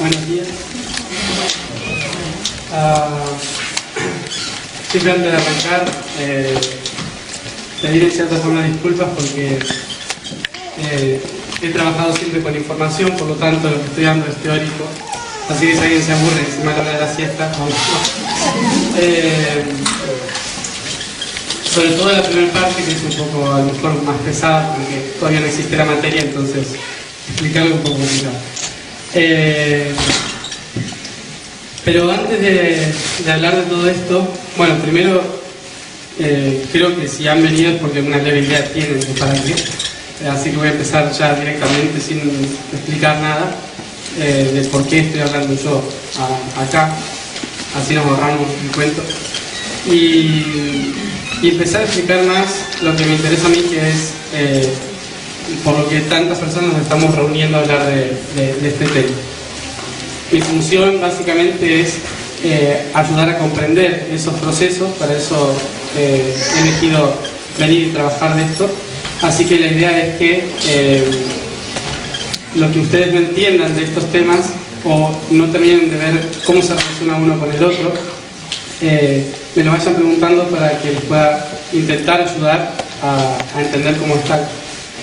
Buenos días. Siempre antes de arrancar, pedir en cierta forma disculpas porque he trabajado siempre con información, por lo tanto lo que estoy dando es teórico. Así que si alguien se aburre y se me hora de la siesta, vamos. Sobre todo la primera parte, que es un poco a lo mejor más pesada, porque todavía no existe la materia, entonces explicarlo un poco complicado. Pero antes de hablar de todo esto, bueno, primero creo que si han venido es porque una leve idea tienen de para qué. Así que voy a empezar ya directamente sin explicar nada de por qué estoy hablando yo acá. Así nos ahorramos el cuento. Y empezar a explicar más lo que me interesa a mí, que es por lo que tantas personas nos estamos reuniendo a hablar de este tema. Mi función básicamente es ayudar a comprender esos procesos, para eso he elegido venir y trabajar de esto. Así que la idea es que lo que ustedes no entiendan de estos temas o no terminen de ver cómo se relaciona uno con el otro, me lo vayan preguntando para que les pueda intentar ayudar a entender cómo está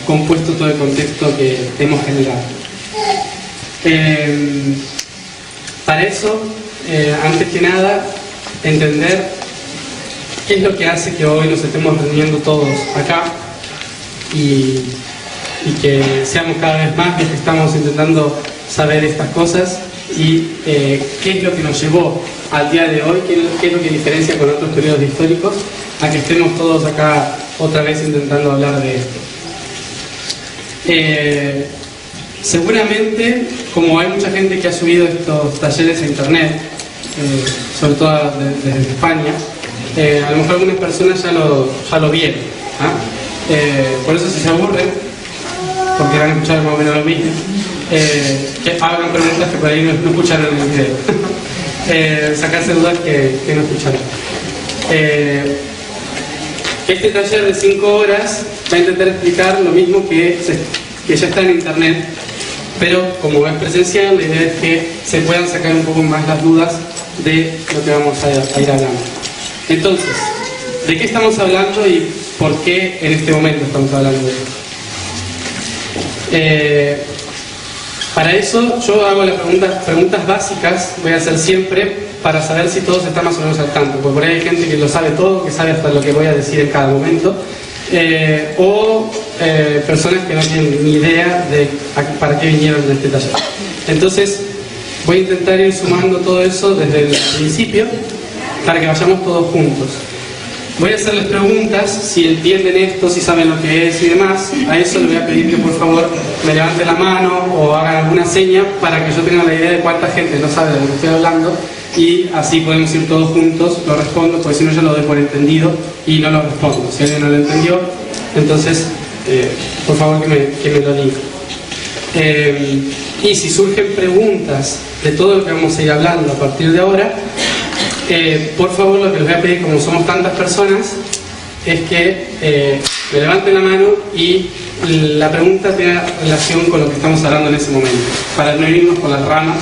compuesto todo el contexto que hemos generado. Para eso, antes que nada, entender qué es lo que hace que hoy nos estemos reuniendo todos acá y que seamos cada vez más los que estamos intentando saber estas cosas y qué es lo que nos llevó al día de hoy, qué es lo que diferencia con otros periodos históricos a que estemos todos acá otra vez intentando hablar de esto. Seguramente, como hay mucha gente que ha subido estos talleres a internet, sobre todo desde España, a lo mejor algunas personas ya lo vieron. Por eso, si se aburren, porque van a escuchar más o menos lo mismo, que hagan preguntas que por ahí no escucharon en el video. Sacarse dudas que no escucharon. Este taller de 5 horas va a intentar explicar lo mismo que ya está en internet, pero como es presencial, la idea es que se puedan sacar un poco más las dudas de lo que vamos a ir hablando. Entonces, ¿de qué estamos hablando y por qué en este momento estamos hablando de esto? Para eso yo hago las preguntas básicas, voy a hacer siempre, para saber si todos están más o menos al tanto, porque por ahí hay gente que lo sabe todo, que sabe hasta lo que voy a decir en cada momento, o personas que no tienen ni idea de para qué vinieron en este taller. Entonces voy a intentar ir sumando todo eso desde el principio para que vayamos todos juntos. Voy a hacerles preguntas, si entienden esto, si saben lo que es y demás. A eso les voy a pedir que por favor me levanten la mano o hagan alguna seña para que yo tenga la idea de cuánta gente no sabe de lo que estoy hablando, y así podemos ir todos juntos. Lo respondo, porque si no yo lo doy por entendido y no lo respondo. Si alguien no lo entendió, entonces por favor que me lo diga. Y si surgen preguntas de todo lo que vamos a ir hablando a partir de ahora, por favor, lo que les voy a pedir, como somos tantas personas, es que me levanten la mano y la pregunta tenga relación con lo que estamos hablando en ese momento, para no irnos por las ramas,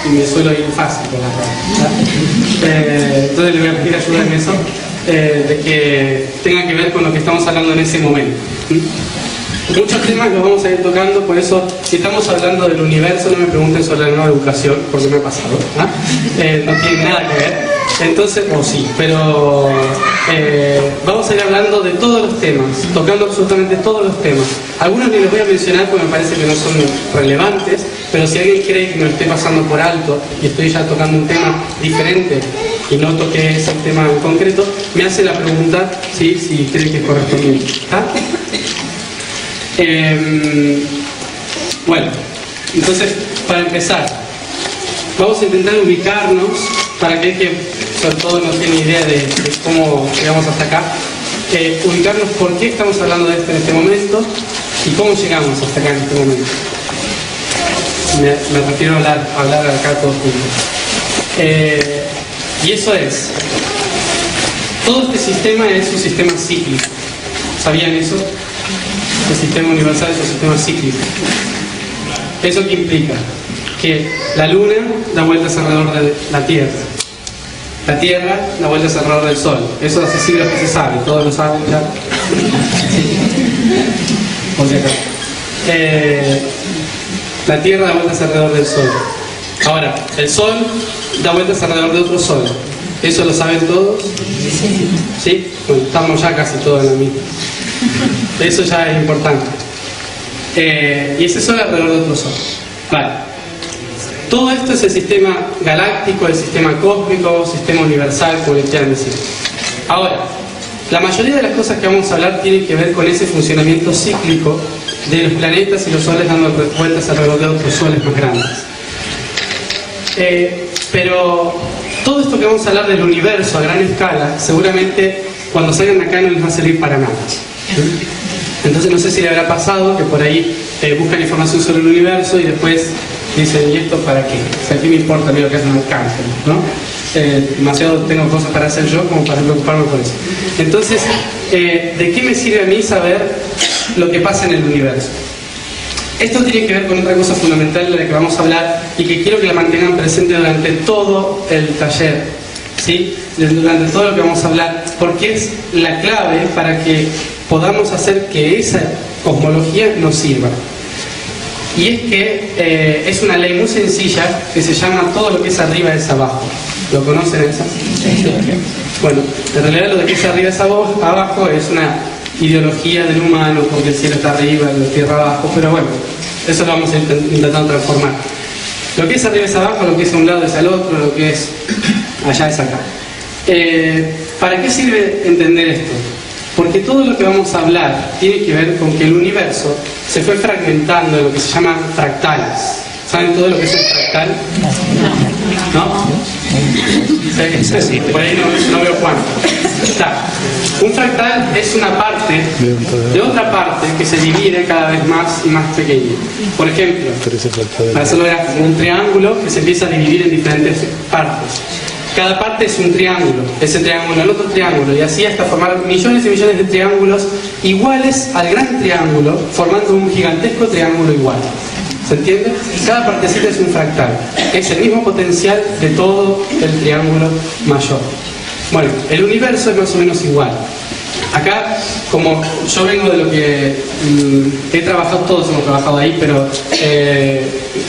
y me suelo ir fácil por las ramas. Entonces les voy a pedir ayuda en eso, de que tenga que ver con lo que estamos hablando en ese momento. Muchos temas los vamos a ir tocando, por eso si estamos hablando del universo no me pregunten sobre la nueva educación, porque me ha pasado, no tiene nada que ver. Entonces, o sí, pero vamos a ir hablando de todos los temas, tocando absolutamente todos los temas. Algunos ni los voy a mencionar porque me parece que no son relevantes, pero si alguien cree que me lo estoy pasando por alto y estoy ya tocando un tema diferente y no toqué ese tema en concreto, me hace la pregunta si cree que es correspondiente. Bueno, entonces, para empezar, vamos a intentar ubicarnos, para aquel que sobre todo no tiene idea de cómo llegamos hasta acá, ubicarnos por qué estamos hablando de esto en este momento y cómo llegamos hasta acá en este momento. Me refiero a hablar acá todos juntos. Y eso es, todo este sistema es un sistema cíclico. ¿Sabían eso? El sistema universal es un sistema cíclico. ¿Eso qué implica? que la Luna da vueltas alrededor de la Tierra. La Tierra da vueltas alrededor del Sol. Eso hace siglos que se sabe, todos lo saben ya. Por si acaso. La Tierra da vueltas alrededor del Sol. Ahora, el Sol da vueltas alrededor de otro Sol. ¿Eso lo saben todos? ¿Sí? Bueno, estamos ya casi todos en la misma. Eso ya es importante. Y ese Sol alrededor de otro Sol. Vale. Todo esto es el sistema galáctico, el sistema cósmico, sistema universal, como le quieran decir. Ahora, la mayoría de las cosas que vamos a hablar tienen que ver con ese funcionamiento cíclico de los planetas y los soles dando vueltas alrededor de otros soles más grandes. Pero todo esto que vamos a hablar del universo a gran escala, seguramente cuando salgan de acá no les va a servir para nada. Entonces no sé si le habrá pasado que por ahí buscan información sobre el universo y después dicen, ¿y esto para qué? O sea, ¿qué me importa a mí lo que hacen los cánceres? ¿No? Demasiado tengo cosas para hacer yo como para preocuparme por eso. Entonces, ¿de qué me sirve a mí saber lo que pasa en el universo? Esto tiene que ver con otra cosa fundamental de la que vamos a hablar y que quiero que la mantengan presente durante todo el taller, ¿sí? Durante todo lo que vamos a hablar, porque es la clave para que podamos hacer que esa cosmología nos sirva. Y es que es una ley muy sencilla que se llama todo lo que es arriba es abajo. ¿Lo conocen esa? Bueno, en realidad lo de que es arriba es abajo es una ideología del humano, porque el cielo está arriba y la tierra abajo, pero bueno, eso lo vamos a intentando transformar. Lo que es arriba es abajo, lo que es a un lado es al otro, lo que es allá es acá. ¿Para qué sirve entender esto? Porque todo lo que vamos a hablar tiene que ver con que el universo se fue fragmentando en lo que se llaman fractales. ¿Saben todo lo que es un fractal? ¿No? Sí, por ahí no veo cuánto. Está. Un fractal es una parte de otra parte que se divide cada vez más y más pequeña. Por ejemplo, para hacerlo como un triángulo que se empieza a dividir en diferentes partes. Cada parte es un triángulo, ese triángulo, el otro triángulo, y así hasta formar millones y millones de triángulos iguales al gran triángulo, formando un gigantesco triángulo igual. ¿Se entiende? Cada partecita es un fractal. Es el mismo potencial de todo el triángulo mayor. Bueno, el universo es más o menos igual. Acá, como yo vengo de lo que he trabajado, todos hemos trabajado ahí, pero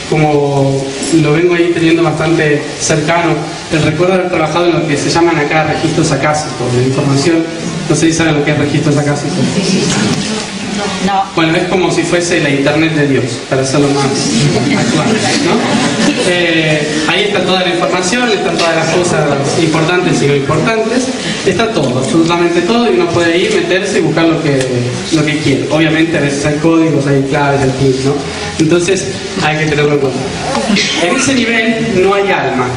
como lo vengo ahí teniendo bastante cercano, les recuerdo haber trabajado en lo que se llaman acá registros acásicos de información. No sé si saben lo que es registros acásicos. No. Bueno, es como si fuese la internet de Dios, para hacerlo más actual, ¿no? Ahí está toda la información, están todas las cosas importantes y no importantes, está todo, absolutamente todo, y uno puede ir, meterse y buscar lo que quiere. Obviamente a veces hay códigos, hay claves, hay PIN, ¿no? Entonces hay que tenerlo en cuenta. En ese nivel no hay alma,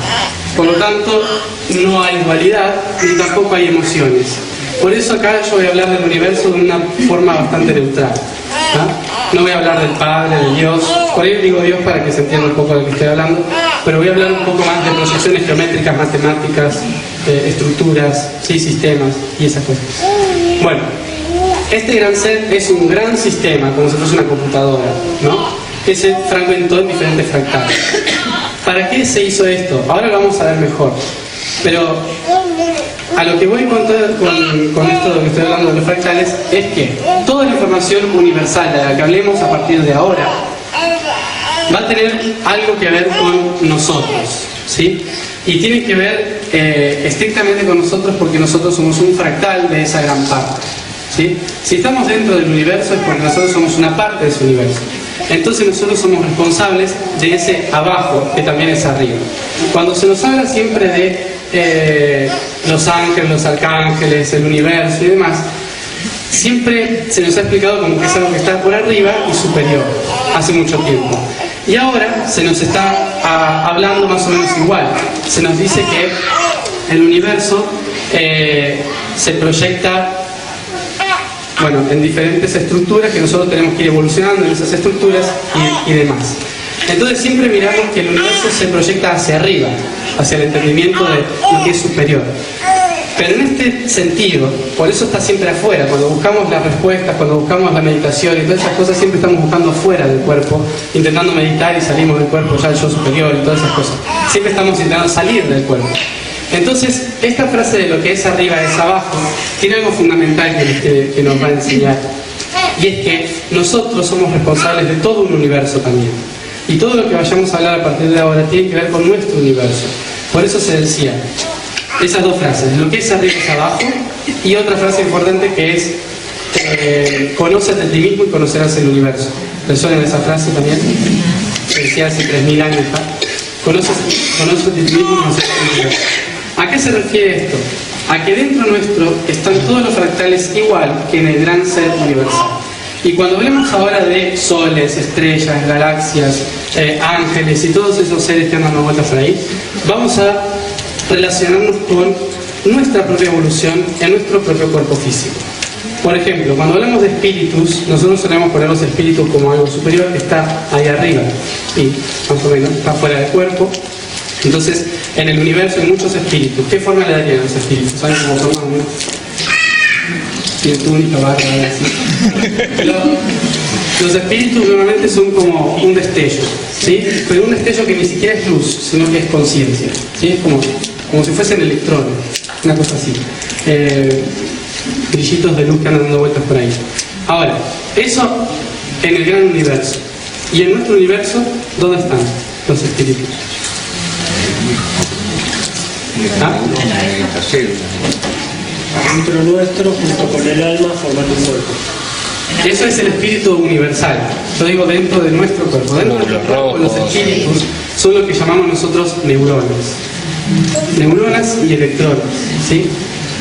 por lo tanto no hay dualidad ni tampoco hay emociones. Por eso acá yo voy a hablar del universo de una forma bastante neutral. No voy a hablar del Padre, de Dios, por ahí digo Dios para que se entienda un poco de lo que estoy hablando, pero voy a hablar un poco más de proyecciones geométricas, matemáticas, estructuras, sí, sistemas y esas cosas. Bueno, este gran ser es un gran sistema, como si fuese una computadora, ¿no? Que se fragmentó en diferentes fractales. ¿Para qué se hizo esto? Ahora lo vamos a ver mejor, pero a lo que voy con esto de lo que estoy hablando de los fractales es que toda la información universal de la que hablemos a partir de ahora va a tener algo que ver con nosotros, ¿sí? Y tiene que ver estrictamente con nosotros porque nosotros somos un fractal de esa gran parte, ¿sí? Si estamos dentro del universo es porque nosotros somos una parte de ese universo. Entonces nosotros somos responsables de ese abajo que también es arriba. Cuando se nos habla siempre de los ángeles, los arcángeles, el universo y demás, siempre se nos ha explicado como que es algo que está por arriba y superior, hace mucho tiempo. Y ahora se nos está hablando más o menos igual. Se nos dice que el universo se proyecta, bueno, en diferentes estructuras que nosotros tenemos que ir evolucionando en esas estructuras y demás. Entonces siempre miramos que el universo se proyecta hacia arriba, hacia el entendimiento de lo que es superior. Pero en este sentido, por eso está siempre afuera. Cuando buscamos las respuestas, cuando buscamos la meditación y todas esas cosas, siempre estamos buscando afuera del cuerpo, intentando meditar y salimos del cuerpo ya el yo superior y todas esas cosas. Siempre estamos intentando salir del cuerpo. Entonces, esta frase de lo que es arriba es abajo, tiene algo fundamental que nos va a enseñar. Y es que nosotros somos responsables de todo un universo también. Y todo lo que vayamos a hablar a partir de ahora tiene que ver con nuestro universo. Por eso se decía esas dos frases, lo que es arriba es abajo, y otra frase importante que es conócete a ti mismo y conocerás el universo. ¿Resuenan esa frase también? Se decía hace 3000 años. Conócete a ti mismo y conocerás el universo. ¿A qué se refiere esto? A que dentro nuestro están todos los fractales igual que en el gran ser universal. Y cuando hablemos ahora de soles, estrellas, galaxias, ángeles y todos esos seres que andan dando vueltas por ahí, vamos a relacionarnos con nuestra propia evolución en nuestro propio cuerpo físico. Por ejemplo, cuando hablamos de espíritus, nosotros solemos poner los espíritus como algo superior que está ahí arriba, y más o menos está fuera del cuerpo. Entonces, en el universo hay muchos espíritus. ¿Qué forma le darían a los espíritus? ¿Saben cómo son más o menos? Tiene túnica, barba, así. Los espíritus normalmente son como un destello, ¿sí? Pero un destello que ni siquiera es luz, sino que es conciencia, ¿sí? Es como si fuesen electrones, una cosa así. Brillitos de luz que andan dando vueltas por ahí. Ahora, eso en el gran universo. Y en nuestro universo, ¿dónde están los espíritus? ¿Ah? Dentro nuestro, junto con el alma, formando un cuerpo. Eso es el espíritu universal. Yo digo dentro de nuestro cuerpo. Dentro de nuestro cuerpo, los espíritus son lo que llamamos nosotros neuronas. Neuronas y electrones, ¿sí?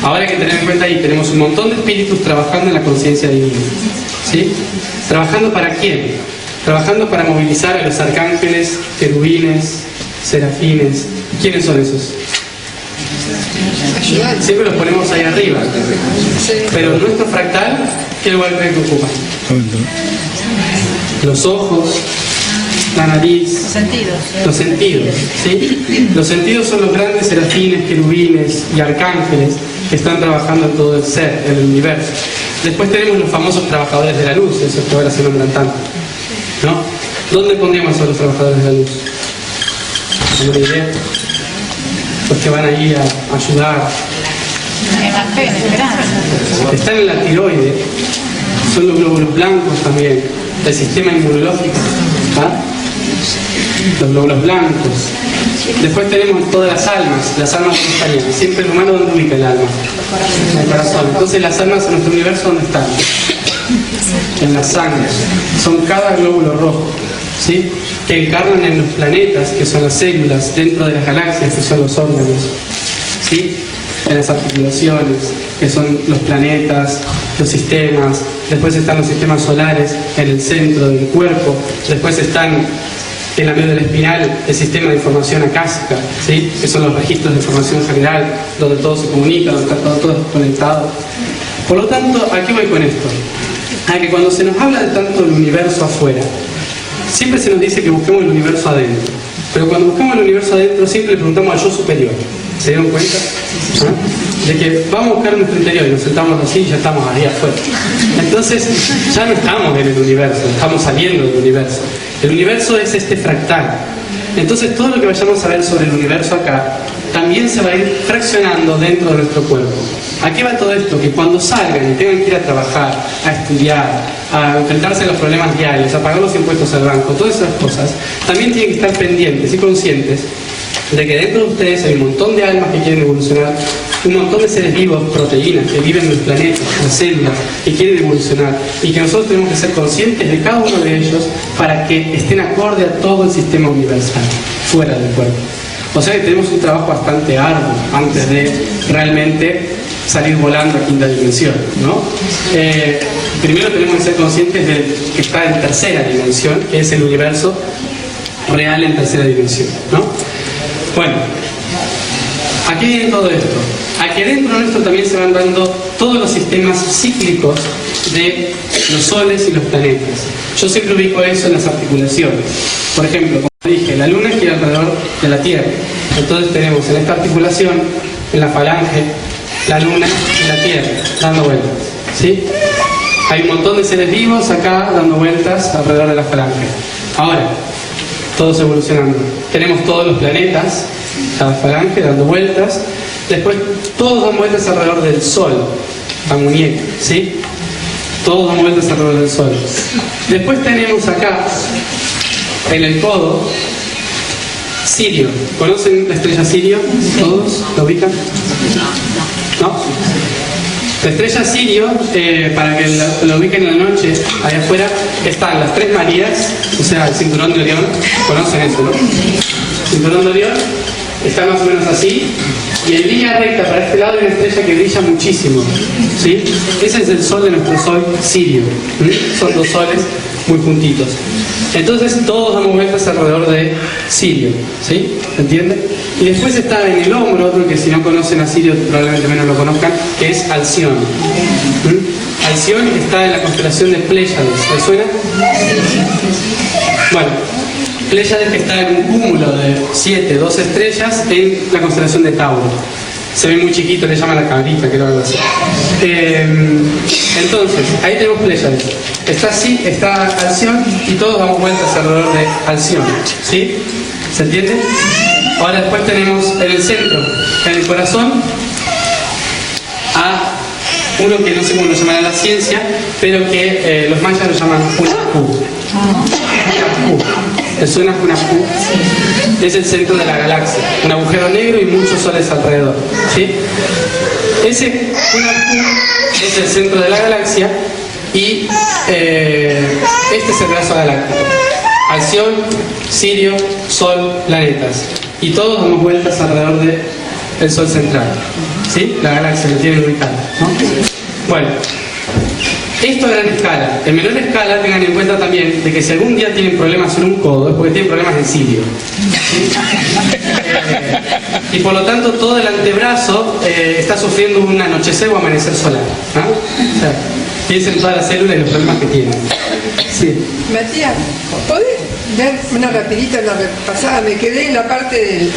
Ahora hay que tener en cuenta ahí, tenemos un montón de espíritus trabajando en la conciencia divina, ¿sí? ¿Trabajando para quién? Trabajando para movilizar a los arcángeles, querubines, serafines. ¿Quiénes son esos? Siempre los ponemos ahí arriba. Pero nuestro fractal, ¿qué lugar cree que ocupa? Los ojos, la nariz, los sentidos, ¿sí? Los sentidos son los grandes serafines, querubines y arcángeles que están trabajando en todo el ser, en el universo. Después tenemos los famosos trabajadores de la luz, esos que ahora se nombran tanto, ¿no? ¿Dónde pondríamos a los trabajadores de la luz? ¿Alguna idea? Los que van ahí a ayudar. En la fe, en esperanza. Están en la tiroide, son los glóbulos blancos también, el sistema inmunológico, ¿ah? Los glóbulos blancos. Después tenemos todas las almas no están ahí. Siempre el humano, ¿dónde ubica el alma? En el corazón. Entonces las almas en nuestro universo, ¿dónde están? En la sangre. Son cada glóbulo rojo, ¿sí? Que encarnan en los planetas, que son las células, dentro de las galaxias, que son los órganos, ¿sí? En las articulaciones, que son los planetas, los sistemas. Después están los sistemas solares en el centro del cuerpo. Después están en la médula espinal el sistema de información acásica, ¿sí? Que son los registros de información general, donde todo se comunica, donde está todo conectado. Por lo tanto, ¿a qué voy con esto? A que cuando se nos habla de tanto el universo afuera, siempre se nos dice que busquemos el universo adentro. Pero cuando buscamos el universo adentro, siempre le preguntamos al yo superior. ¿Se dieron cuenta? ¿Ah? De que vamos a buscar nuestro interior y nos sentamos así y ya estamos ahí afuera. Entonces, ya no estamos en el universo, estamos saliendo del universo. El universo es este fractal. Entonces, todo lo que vayamos a ver sobre el universo acá, también se va a ir fraccionando dentro de nuestro cuerpo. ¿A qué va todo esto? Que cuando salgan y tengan que ir a trabajar, a estudiar, a enfrentarse a los problemas diarios, a pagar los impuestos al banco, todas esas cosas, también tienen que estar pendientes y conscientes de que dentro de ustedes hay un montón de almas que quieren evolucionar, un montón de seres vivos, proteínas, que viven en el planeta, en las células, que quieren evolucionar, y que nosotros tenemos que ser conscientes de cada uno de ellos para que estén acorde a todo el sistema universal, fuera del cuerpo. O sea que tenemos un trabajo bastante arduo antes de realmente salir volando a quinta dimensión, ¿no? Primero tenemos que ser conscientes de que está en tercera dimensión, que es el universo real en tercera dimensión, ¿no? Bueno, aquí viene todo esto. Aquí dentro nuestro también se van dando todos los sistemas cíclicos de los soles y los planetas. Yo siempre ubico eso en las articulaciones. Por ejemplo, como dije, la Luna gira alrededor de la Tierra. Entonces tenemos en esta articulación, en la falange, la Luna y la Tierra, dando vueltas, ¿sí? Hay un montón de seres vivos acá dando vueltas alrededor de la falange. Ahora, todos evolucionando. Tenemos todos los planetas, la falange dando vueltas. Después, todos dan vueltas alrededor del Sol, la muñeca, ¿sí? Todos dan vueltas alrededor del Sol. Después tenemos acá, en el codo, Sirio. ¿Conocen la estrella Sirio? ¿Todos? ¿La ubican? ¿No? La estrella Sirio, para que lo ubiquen en la noche, allá afuera, están las Tres Marías, o sea, el cinturón de Orión. ¿Conocen eso, no? El cinturón de Orión está más o menos así, y en línea recta para este lado hay una estrella que brilla muchísimo, ¿sí? Ese es el sol de nuestro sol Sirio. Son dos soles muy juntitos. Entonces todos damos vueltas alrededor de Sirio, ¿sí? ¿Entienden? Y después está en el hombro otro que si no conocen a Sirio probablemente menos lo conozcan, que es Alción. Alción está en la constelación de Pléyades. ¿Les suena? Bueno, Pléyades está en un cúmulo de 12 estrellas en la constelación de Tauro. Se ve muy chiquito, le llaman la cabrita, creo algo así. Entonces, ahí tenemos Pléyades. Está así, está Alción y todos damos vueltas alrededor de Alción, ¿sí? ¿Se entiende? Ahora después tenemos en el centro, en el corazón, a uno que no sé cómo lo llamará la ciencia, pero que los mayas lo llaman Hunahpu. ¿Les suena Hunahpu? Es el centro de la galaxia, un agujero negro y muchos soles alrededor, ¿sí? Ese Hunahpu es el centro de la galaxia y este es el brazo galáctico. Alción, Sirio, Sol, planetas. Y todos damos vueltas alrededor del Sol central, ¿sí? La galaxia que tienen ubicada, ¿no? Bueno, esto a gran escala. En menor escala tengan en cuenta también de que si algún día tienen problemas en un codo es porque tienen problemas en Sirio, ¿sí? Y por lo tanto todo el antebrazo está sufriendo un anochecer o amanecer solar, ¿no? O sea, piensen en todas las células y los problemas que tienen. Sí. Matías, ¿podés ver una rapidita la pasada? Me quedé en la parte del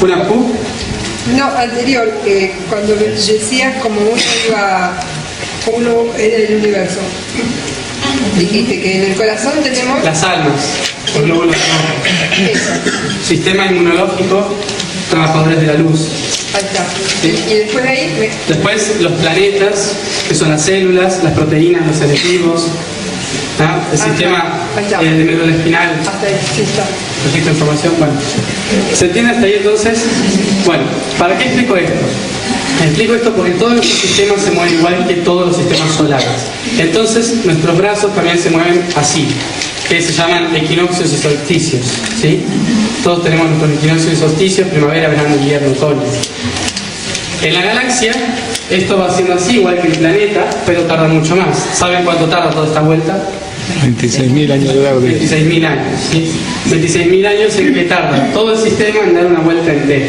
Hunahpu. no, anterior, cuando decías como uno era el universo. Dijiste que en el corazón tenemos Las almas, los glóbulos rojos. eso. Sistema inmunológico, trabajadores de la luz. Ahí está. Sí. Y después de ahí Después los planetas, que son las células, las proteínas, los selectivos, ¿ah? El sistema de médula espinal, hasta ahí, sí está. registro de información. Bueno, ¿se entiende hasta ahí entonces? Bueno, ¿para qué explico esto? Explico esto porque todos nuestros sistemas se mueven igual que todos los sistemas solares. Entonces nuestros brazos también se mueven así, que se llaman equinoccios y solsticios, ¿sí? Todos tenemos nuestros equinoccios y solsticios, primavera, verano, invierno, otoño. En la galaxia esto va siendo así, igual que el planeta, pero tarda mucho más. ¿Saben cuánto tarda toda esta vuelta? 26.000 años de edad. 26.000 años, ¿sí? 26.000 años en que tarda todo el sistema en dar una vuelta entera,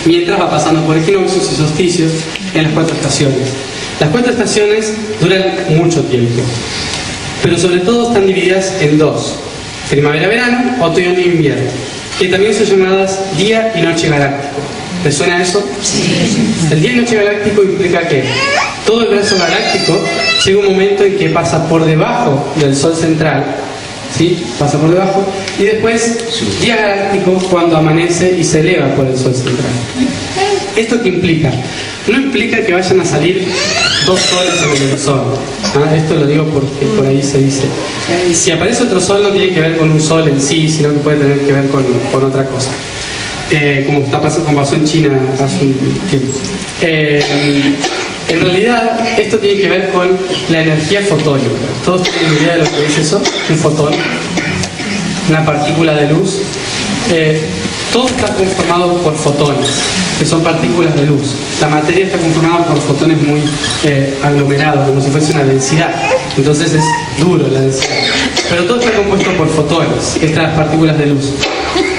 mientras va pasando por equinoccios y solsticios en las 4 estaciones. Las 4 estaciones duran mucho tiempo, pero sobre todo están divididas en 2: primavera-verano, otoño y invierno, que también son llamadas día y noche galáctico. ¿Les suena eso? El día y noche galáctico implica que todo el brazo galáctico llega un momento en que pasa por debajo del Sol central, ¿sí? Pasa por debajo, y después día galáctico cuando amanece y se eleva por el Sol central. ¿Esto qué implica? No implica que vayan a salir 2 soles en el Sol. ¿Ah? Esto lo digo porque por ahí se dice. Si aparece otro Sol no tiene que ver con un Sol en sí, sino que puede tener que ver con otra cosa. Como pasó en China hace un tiempo. En realidad, esto tiene que ver con la energía fotónica. ¿Todos tienen idea de lo que es eso? Un fotón, una partícula de luz. Todo está conformado por fotones, que son partículas de luz. La materia está conformada por fotones muy aglomerados, como si fuese una densidad. Entonces es duro la densidad. Pero todo está compuesto por fotones, estas partículas de luz.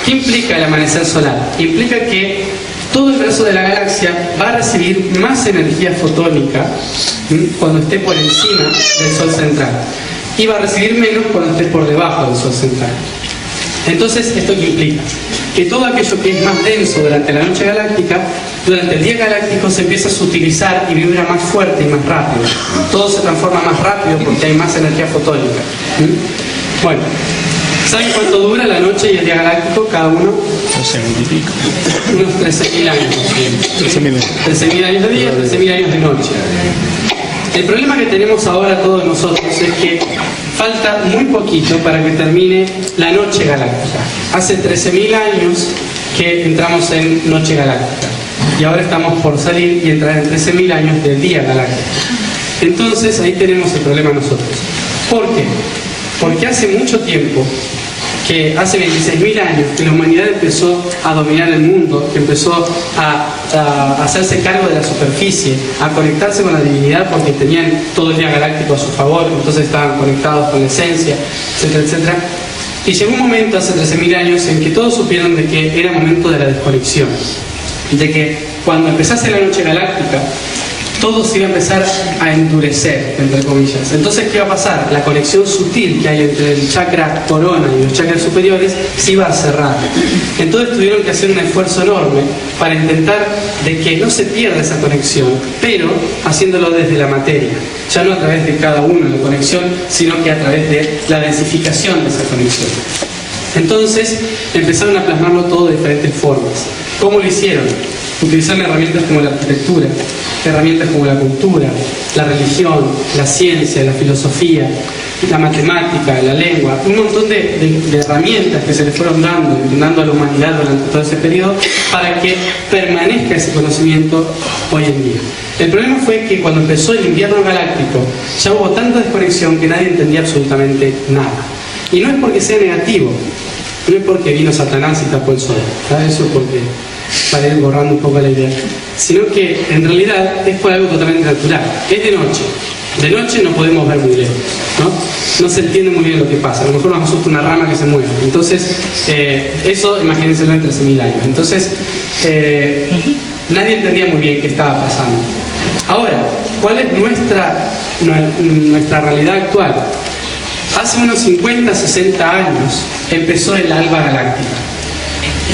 ¿Qué implica el amanecer solar? Implica que todo el brazo de la galaxia va a recibir más energía fotónica cuando esté por encima del Sol central y va a recibir menos cuando esté por debajo del Sol central. Entonces, ¿esto qué implica? que todo aquello que es más denso durante la noche galáctica, durante el día galáctico se empieza a sutilizar y vibra más fuerte y más rápido. Todo se transforma más rápido porque hay más energía fotónica. Bueno, ¿saben cuánto dura la noche y el día galáctico cada uno? No sé, 20 y pico. Unos 13.000 años. 13.000 años de día, 13.000 años de noche. El problema que tenemos ahora todos nosotros es que falta muy poquito para que termine la noche galáctica. Hace 13.000 años que entramos en noche galáctica y ahora estamos por salir y entrar en 13.000 años del día galáctico. Entonces ahí tenemos el problema nosotros. ¿Por qué? Porque hace mucho tiempo, que hace 26.000 años que la humanidad empezó a dominar el mundo, que empezó a hacerse cargo de la superficie, a conectarse con la divinidad porque tenían todo el día galáctico a su favor, entonces estaban conectados con la esencia, etcétera, etcétera. Y llegó un momento hace 13.000 años en que todos supieron de que era momento de la desconexión, de que cuando empezase la noche galáctica, todo se iba a empezar a endurecer, entre comillas. Entonces, ¿qué iba a pasar? La conexión sutil que hay entre el chakra corona y los chakras superiores se iba a cerrar. Entonces tuvieron que hacer un esfuerzo enorme para intentar de que no se pierda esa conexión, pero haciéndolo desde la materia. Ya no a través de cada uno la conexión, sino que a través de la densificación de esa conexión. Entonces, empezaron a plasmarlo todo de diferentes formas. ¿Cómo lo hicieron? Utilizaron herramientas como la arquitectura, herramientas como la cultura, la religión, la ciencia, la filosofía, la matemática, la lengua, un montón de herramientas que se le fueron dando a la humanidad durante todo ese periodo para que permanezca ese conocimiento hoy en día. El problema fue que cuando empezó el invierno galáctico ya hubo tanta desconexión que nadie entendía absolutamente nada. Y no es porque sea negativo, no es porque vino Satanás y tapó el sol, ¿sabes? Eso porque para ir borrando un poco la idea, sino que en realidad es por algo totalmente natural. Es de noche no podemos ver muy lejos, no se entiende muy bien lo que pasa, a lo mejor nos asusta una rama que se mueve, entonces eso imagínenselo en 13.000 años, entonces nadie entendía muy bien qué estaba pasando. Ahora, ¿cuál es nuestra realidad actual? Hace unos 50, 60 años empezó el alba galáctica.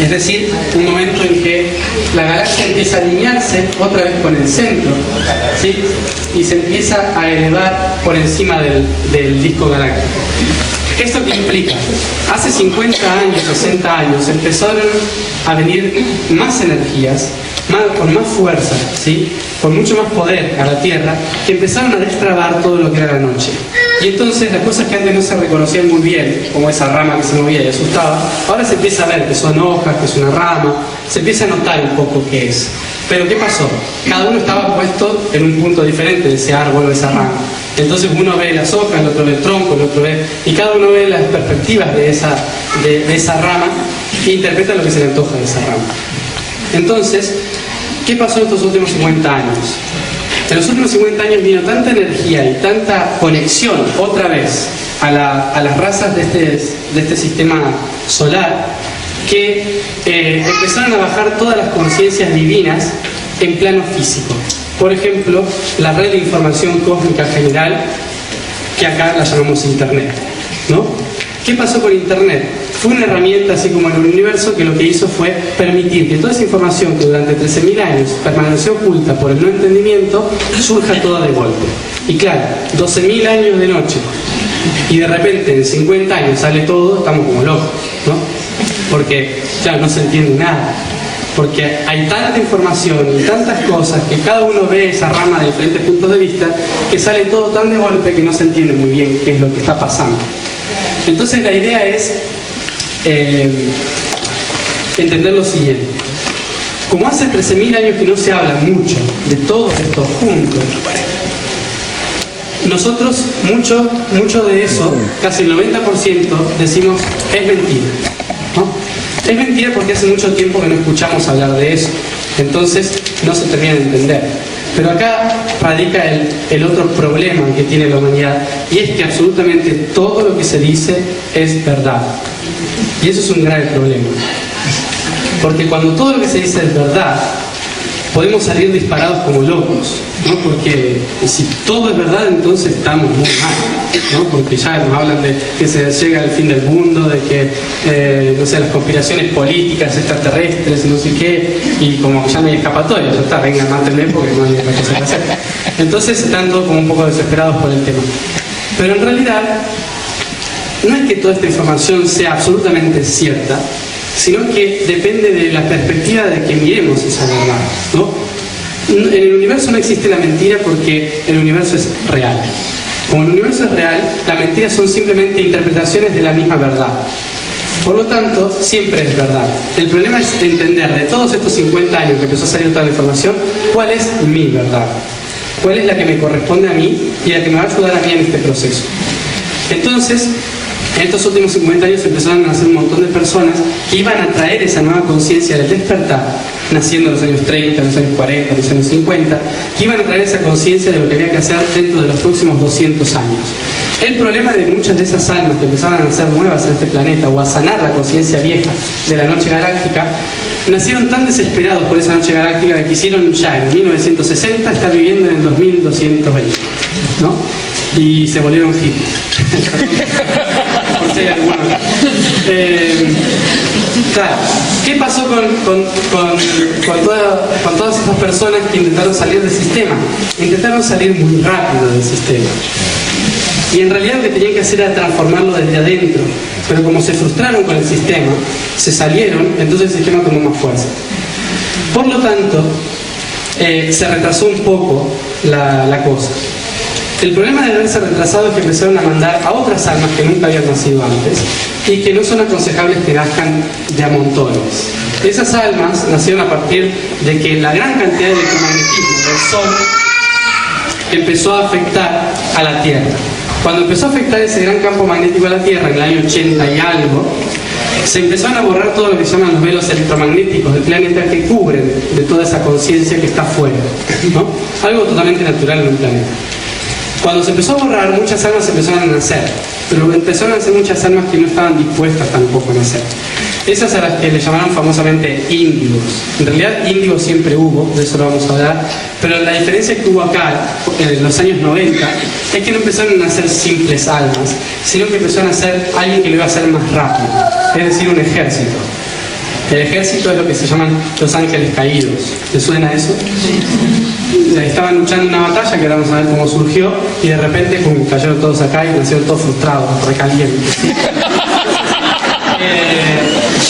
Es decir, un momento en que la galaxia empieza a alinearse otra vez con el centro, ¿sí? Y se empieza a elevar por encima del disco galáctico. ¿Esto qué implica? Hace 50 años, 60 años, empezaron a venir más energías, con más fuerza, ¿sí? Con mucho más poder a la Tierra, que empezaron a destrabar todo lo que era la noche. Y entonces las cosas que antes no se reconocían muy bien, como esa rama que se movía y asustaba, ahora se empieza a ver que son hojas, que es una rama, se empieza a notar un poco qué es. Pero ¿qué pasó? Cada uno estaba puesto en un punto diferente de ese árbol o de esa rama. Entonces uno ve las hojas, el otro ve el tronco, el otro ve... Y cada uno ve las perspectivas de esa rama e interpreta lo que se le antoja de esa rama. Entonces, ¿qué pasó en estos últimos 50 años? En los últimos 50 años vino tanta energía y tanta conexión otra vez a las razas de este sistema solar que empezaron a bajar todas las conciencias divinas en plano físico. Por ejemplo, la red de información cósmica general, que acá la llamamos Internet, ¿no? ¿Qué pasó con Internet? Fue una herramienta, así como en el universo, que lo que hizo fue permitir que toda esa información que durante 13.000 años permaneció oculta por el no entendimiento, surja toda de golpe. Y claro, 12.000 años de noche, y de repente en 50 años sale todo, estamos como locos, ¿no? Porque, claro, no se entiende nada. Porque hay tanta información y tantas cosas que cada uno ve esa rama de diferentes puntos de vista, que sale todo tan de golpe que no se entiende muy bien qué es lo que está pasando. Entonces la idea es entender lo siguiente. Como hace 13.000 años que no se habla mucho de todos estos juntos, nosotros mucho de eso, casi el 90%, decimos es mentira, ¿no? Es mentira porque hace mucho tiempo que no escuchamos hablar de eso, entonces no se termina de entender. Pero acá radica el otro problema que tiene la humanidad, y es que absolutamente todo lo que se dice es verdad. Y eso es un grave problema. Porque cuando todo lo que se dice es verdad, podemos salir disparados como locos, ¿no? Porque si todo es verdad, entonces estamos muy mal, ¿no? Porque ya nos hablan de que se llega al fin del mundo, de que, no sé, las conspiraciones políticas, extraterrestres, no sé qué, y como que ya no hay escapatoria, ya está, vengan, mátenme porque no hay otra cosa que hacer. Entonces están todos como un poco desesperados por el tema. Pero en realidad, no es que toda esta información sea absolutamente cierta, sino que depende de la perspectiva de que miremos esa verdad, ¿no? En el universo no existe la mentira porque el universo es real. Como el universo es real, las mentiras son simplemente interpretaciones de la misma verdad. Por lo tanto, siempre es verdad. El problema es entender de todos estos 50 años que empezó a salir toda la información, cuál es mi verdad, cuál es la que me corresponde a mí y la que me va a ayudar a mí en este proceso. Entonces, en estos últimos 50 años empezaron a nacer un montón de personas que iban a traer esa nueva conciencia del despertar, naciendo en los años 30, en los años 40, en los años 50, que iban a traer esa conciencia de lo que había que hacer dentro de los próximos 200 años. El problema de muchas de esas almas que empezaban a nacer nuevas en este planeta o a sanar la conciencia vieja de la noche galáctica, nacieron tan desesperados por esa noche galáctica que quisieron ya en 1960 estar viviendo en el 2220, ¿no? Y se volvieron hippies. Por si hay alguno. Claro, ¿qué pasó con todas esas personas que intentaron salir del sistema? Intentaron salir muy rápido del sistema. Y en realidad lo que tenían que hacer era transformarlo desde adentro. Pero como se frustraron con el sistema, se salieron, entonces el sistema tomó más fuerza. Por lo tanto, se retrasó un poco la cosa. El problema de haberse retrasado es que empezaron a mandar a otras almas que nunca habían nacido antes y que no son aconsejables que nazcan de a montones. Esas almas nacieron a partir de que la gran cantidad de electromagnetismo del Sol empezó a afectar a la Tierra. Cuando empezó a afectar ese gran campo magnético a la Tierra, en el año 80 y algo, se empezaron a borrar todo lo que se llaman los velos electromagnéticos del planeta que cubren de toda esa conciencia que está afuera, ¿no? Algo totalmente natural en un planeta. Cuando se empezó a borrar, muchas almas empezaron a nacer, pero empezaron a nacer muchas almas que no estaban dispuestas tampoco a nacer. Esas a las que le llamaron famosamente índigos. En realidad índigos siempre hubo, de eso lo vamos a hablar, pero la diferencia que hubo acá, en los años 90, es que no empezaron a nacer simples almas, sino que empezaron a nacer alguien que lo iba a hacer más rápido, es decir, un ejército. El ejército es lo que se llaman los ángeles caídos. ¿Les suena eso? Estaban luchando una batalla que ahora vamos a ver cómo surgió y de repente pum, cayeron todos acá y nacieron todos frustrados, recalientes.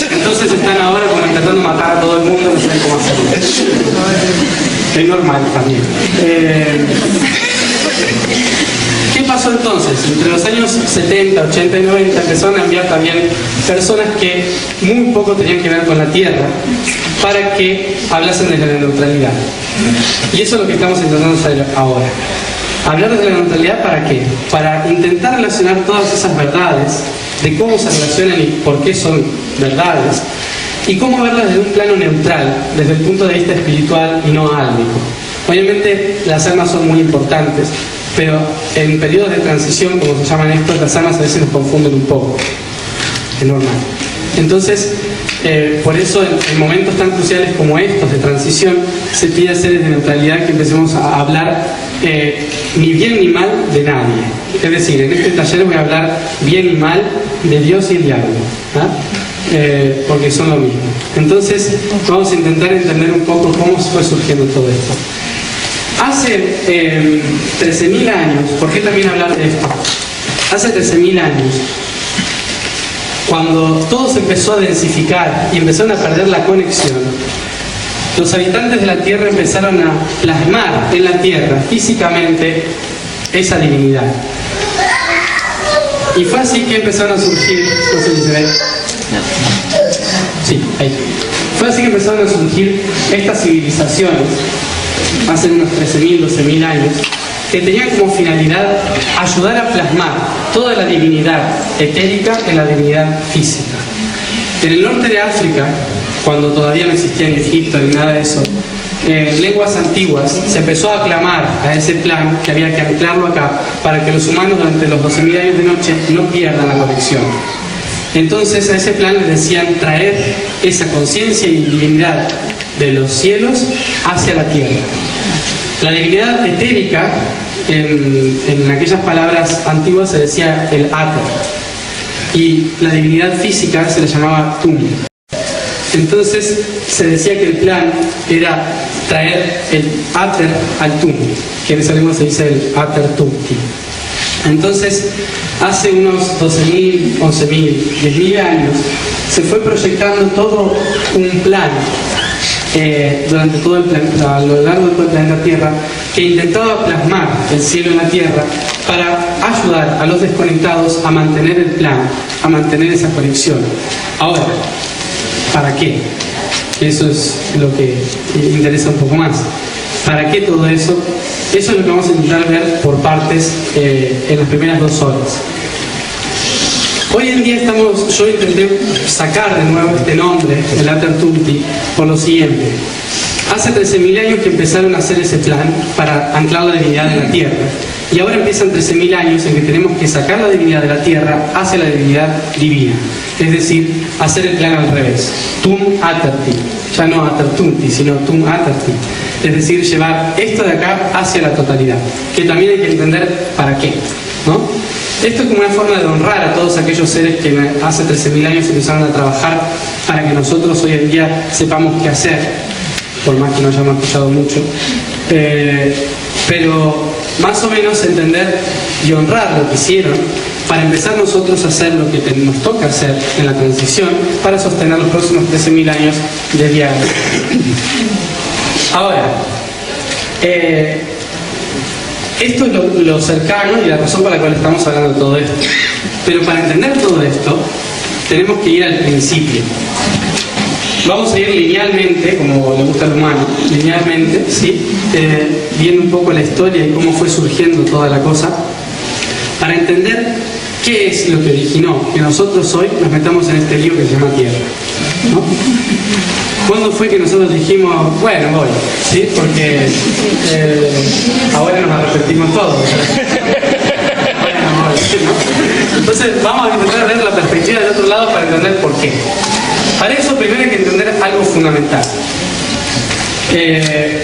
Entonces están ahora como intentando matar a todo el mundo, no saben cómo hacerlo. Es normal también. ¿Qué pasó entonces? Entre los años 70, 80 y 90 empezaron a enviar también personas que muy poco tenían que ver con la Tierra para que hablasen desde la neutralidad. Y eso es lo que estamos intentando hacer ahora. Hablar desde la neutralidad, ¿para qué? Para intentar relacionar todas esas verdades, de cómo se relacionan y por qué son verdades, y cómo verlas desde un plano neutral, desde el punto de vista espiritual y no álmico. Obviamente las almas son muy importantes, pero en periodos de transición, como se llaman estos, las almas a veces nos confunden un poco. Es normal. Entonces, por eso en momentos tan cruciales como estos de transición, se pide hacer desde neutralidad que empecemos a hablar ni bien ni mal de nadie. Es decir, en este taller voy a hablar bien y mal de Dios y el diablo, ¿eh? Porque son lo mismo. Entonces, vamos a intentar entender un poco cómo fue surgiendo todo esto. Hace 13.000 años, ¿por qué también hablar de esto? Hace 13.000 años, cuando todo se empezó a densificar y empezaron a perder la conexión, los habitantes de la Tierra empezaron a plasmar en la Tierra físicamente esa divinidad. Y fue así que empezaron a surgir, no sé si se ve. Sí, ahí. Fue así que empezaron a surgir estas civilizaciones, hace unos 13.000, 12.000 años, que tenían como finalidad ayudar a plasmar toda la divinidad etérica en la divinidad física. En el norte de África, cuando todavía no existía en Egipto ni nada de eso, en lenguas antiguas se empezó a aclamar a ese plan que había que anclarlo acá para que los humanos durante los 12.000 años de noche no pierdan la conexión. Entonces a ese plan les decían traer esa conciencia y divinidad de los cielos hacia la tierra. La divinidad etérica, en aquellas palabras antiguas se decía el áter, y la divinidad física se le llamaba Tum. Entonces se decía que el plan era traer el áter al Tum, que en esa lengua se dice el áter Tumti. Entonces, hace unos 12.000, 11.000, 10.000 años, se fue proyectando todo un plan durante todo el planeta, a lo largo de todo el planeta Tierra, que intentaba plasmar el cielo en la Tierra para ayudar a los desconectados a mantener el plan, a mantener esa conexión. Ahora, ¿para qué? Eso es lo que interesa un poco más. ¿Para qué todo eso? Eso es lo que vamos a intentar ver por partes en las primeras 2 horas. Hoy en día yo intenté sacar de nuevo este nombre, el Ater Tumti, por lo siguiente. Hace 13.000 años que empezaron a hacer ese plan para anclar la divinidad en la Tierra. Y ahora empiezan 13.000 años en que tenemos que sacar la divinidad de la Tierra hacia la divinidad divina. Es decir, hacer el plan al revés. Tum Aterti. Ya no Ater Tumti, sino Tum Aterti. Es decir, llevar esto de acá hacia la totalidad. Que también hay que entender para qué, ¿no? Esto es como una forma de honrar a todos aquellos seres que hace 13.000 años empezaron a trabajar para que nosotros hoy en día sepamos qué hacer, por más que no hayamos escuchado mucho. Pero más o menos entender y honrar lo que hicieron para empezar nosotros a hacer lo que nos toca hacer en la transición para sostener los próximos 13.000 años de viaje. Ahora, esto es lo cercano y la razón por la cual estamos hablando de todo esto. Pero para entender todo esto, tenemos que ir al principio. Vamos a ir linealmente, como le gusta al humano, linealmente, ¿sí? Viendo un poco la historia y cómo fue surgiendo toda la cosa, para entender qué es lo que originó que nosotros hoy nos metamos en este lío que se llama Tierra, ¿no? ¿Cuándo fue que nosotros dijimos, bueno, voy? ¿Sí? Porque ahora nos arrepentimos todos. Bueno, voy, ¿no? Entonces vamos a intentar ver la perspectiva del otro lado para entender por qué. Para eso primero hay que entender algo fundamental.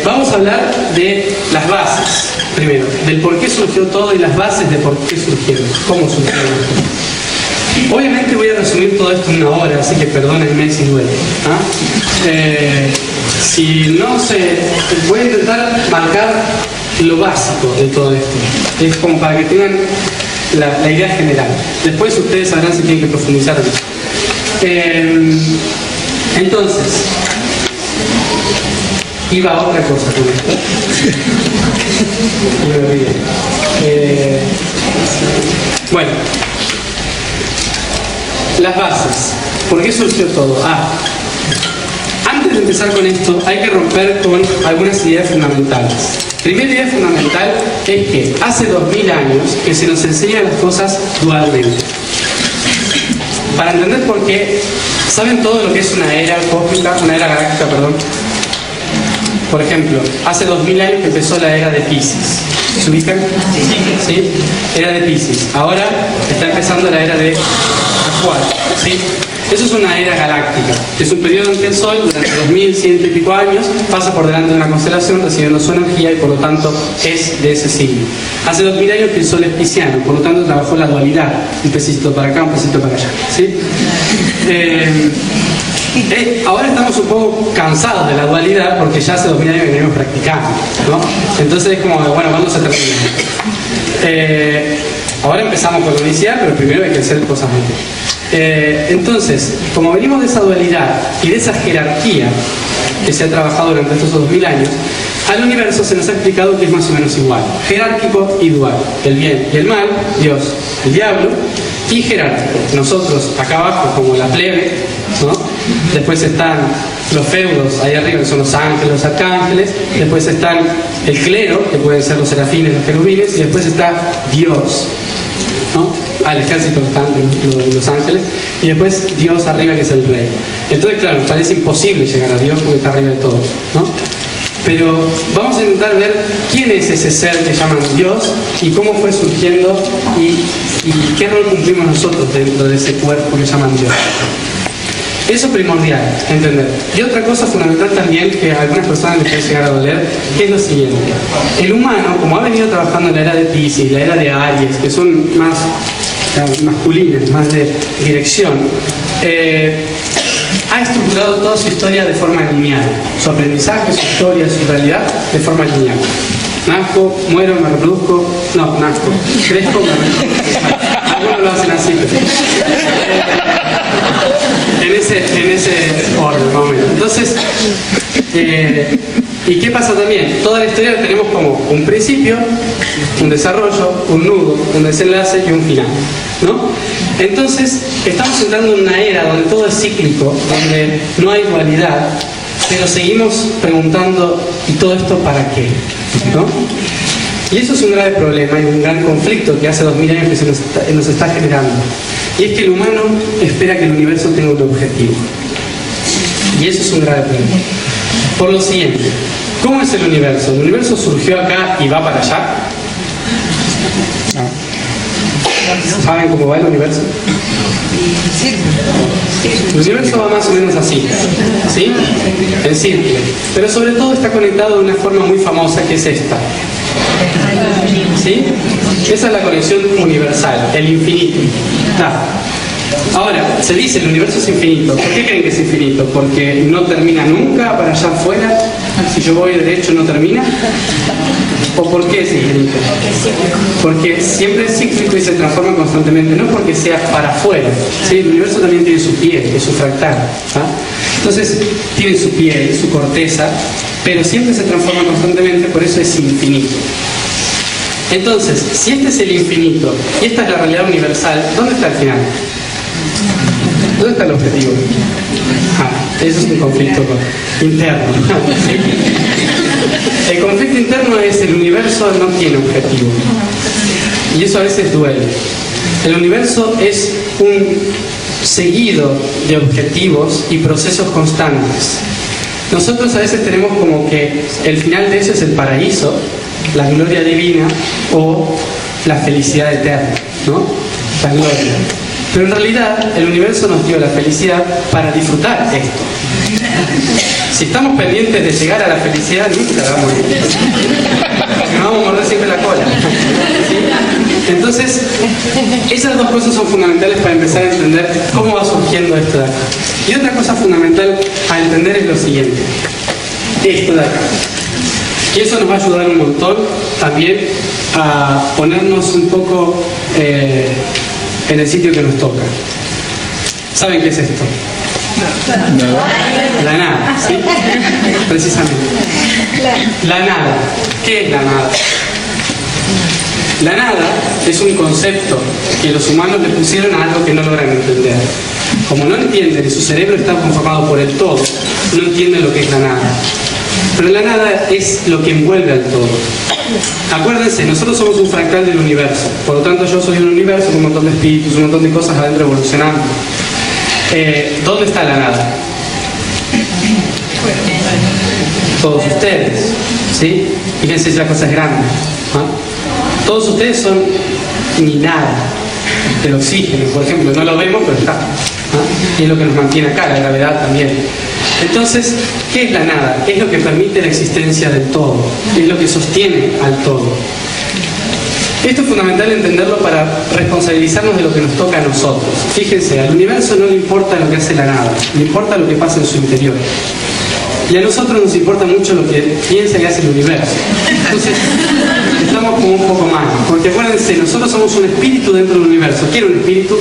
Vamos a hablar de las bases, primero, del por qué surgió todo y las bases de por qué surgieron, cómo surgieron. Obviamente voy a resumir todo esto en 1 hora, así que perdónenme si duele. Si no sé, voy a intentar marcar lo básico de todo esto. Es como para que tengan la idea general. Después ustedes sabrán si tienen que profundizar en eso. Entonces, iba a otra cosa con esto. Me olvidé. Bueno, las bases. ¿Por qué surgió todo? Antes de empezar con esto, hay que romper con algunas ideas fundamentales. Primera idea fundamental es que hace 2000 años que se nos enseñan las cosas dualmente. Para entender por qué, ¿saben todo lo que es una era cósmica, una era galáctica, perdón? Por ejemplo, hace 2000 años que empezó la era de Piscis. ¿Se ubican? ¿Sí? Era de Piscis. Ahora está empezando la era de Acuario. ¿Sí? Eso es una era galáctica. Es un periodo en que el Sol, durante 2100 y pico años, pasa por delante de una constelación recibiendo su energía y por lo tanto es de ese signo. Hace 2000 años que el Sol es pisciano, por lo tanto trabajó la dualidad. Un pesito para acá, un pesito para allá. ¿Sí? Ahora estamos un poco cansados de la dualidad porque ya hace 2000 años que venimos practicando, ¿no? Entonces es como, bueno, ¿cuándo se termina? Ahora empezamos con la unicidad, pero primero hay que hacer cosas antes. Entonces, como venimos de esa dualidad y de esa jerarquía que se ha trabajado durante estos 2000 años, al universo se nos ha explicado que es más o menos igual, jerárquico y dual, el bien y el mal, Dios, el diablo, y jerárquico, nosotros acá abajo como la plebe, ¿no? Después están los feudos ahí arriba que son los ángeles, los arcángeles, después están el clero, que pueden ser los serafines, los querubines, y después está Dios, ¿no? Al ejército de los ángeles, y después Dios arriba, que es el rey. Entonces, claro, nos parece imposible llegar a Dios porque está arriba de todo, ¿no? Pero vamos a intentar ver quién es ese ser que llaman Dios y cómo fue surgiendo y qué rol cumplimos nosotros dentro de ese cuerpo que llaman Dios. Eso es primordial, entender. Y otra cosa fundamental también, que a algunas personas les puede llegar a doler, que es lo siguiente. El humano, como ha venido trabajando en la era de Piscis, la era de Aries, que son más masculinas, más de dirección, ha estructurado toda su historia de forma lineal. Su aprendizaje, su historia, su realidad, de forma lineal. Nazco, muero, me reproduzco. No, nazco. Crezco, me reproduzco. Algunos lo hacen así. En ese orden, más o menos. Entonces, ¿y qué pasa también? Toda la historia la tenemos como un principio, un desarrollo, un nudo, un desenlace y un final, ¿no? Entonces, estamos entrando en una era donde todo es cíclico, donde no hay dualidad, pero seguimos preguntando, ¿y todo esto para qué? ¿No? Y eso es un grave problema y un gran conflicto que hace 2000 años que se nos está generando. Y es que el humano espera que el universo tenga un objetivo. Y eso es un grave problema. Por lo siguiente, ¿cómo es el universo? ¿El universo surgió acá y va para allá? ¿Saben cómo va el universo? El universo va más o menos así, ¿sí? En círculo. Pero sobre todo está conectado de una forma muy famosa que es esta. ¿Sí? Esa es la conexión universal, el infinito. Ahora, se dice el universo es infinito. ¿Por qué creen que es infinito? ¿Porque no termina nunca para allá afuera? Si yo voy derecho no termina. ¿O por qué es infinito? Porque siempre es cíclico y se transforma constantemente, no porque sea para afuera. ¿Sí? El universo también tiene su piel, es su fractal. Entonces, tiene su piel, su corteza, pero siempre se transforma constantemente, por eso es infinito. Entonces, si este es el infinito y esta es la realidad universal, ¿dónde está el final? ¿Dónde está el objetivo? Eso es un conflicto interno. El conflicto interno es el universo no tiene objetivo. Y eso a veces duele. El universo es un seguido de objetivos y procesos constantes. Nosotros a veces tenemos como que el final de eso es el paraíso, la gloria divina o la felicidad eterna, ¿no? La gloria. Pero en realidad el universo nos dio la felicidad para disfrutar esto. Si estamos pendientes de llegar a la felicidad, nunca la vamos a ir. Porque nos vamos a morder siempre la cola. ¿Sí? Entonces, esas dos cosas son fundamentales para empezar a entender cómo va surgiendo esto de acá. Y otra cosa fundamental a entender es lo siguiente. Esto de acá. Y eso nos va a ayudar un montón también a ponernos un poco en el sitio que nos toca. ¿Saben qué es esto? La nada, ¿sí? Precisamente. La nada. ¿Qué es la nada? La nada es un concepto que los humanos le pusieron a algo que no logran entender. Como no entienden y su cerebro está conformado por el todo, no entienden lo que es la nada. Pero la nada es lo que envuelve al todo. Acuérdense, nosotros somos un fractal del universo. Por lo tanto, yo soy un universo con un montón de espíritus, un montón de cosas adentro evolucionando. ¿Dónde está la nada? Todos ustedes, ¿sí? Fíjense si la cosa es grande. Todos ustedes son ni nada. El oxígeno, por ejemplo, no lo vemos, pero está. Y es lo que nos mantiene acá, la gravedad también. Entonces, ¿qué es la nada? Es lo que permite la existencia del todo, es lo que sostiene al todo. Esto es fundamental entenderlo para responsabilizarnos de lo que nos toca a nosotros. Fíjense, al universo no le importa lo que hace la nada, le importa lo que pasa en su interior. Y a nosotros nos importa mucho lo que piensa y hace el universo. Entonces, estamos como un poco mal, porque acuérdense, nosotros somos un espíritu dentro del universo. ¿Qué era un espíritu?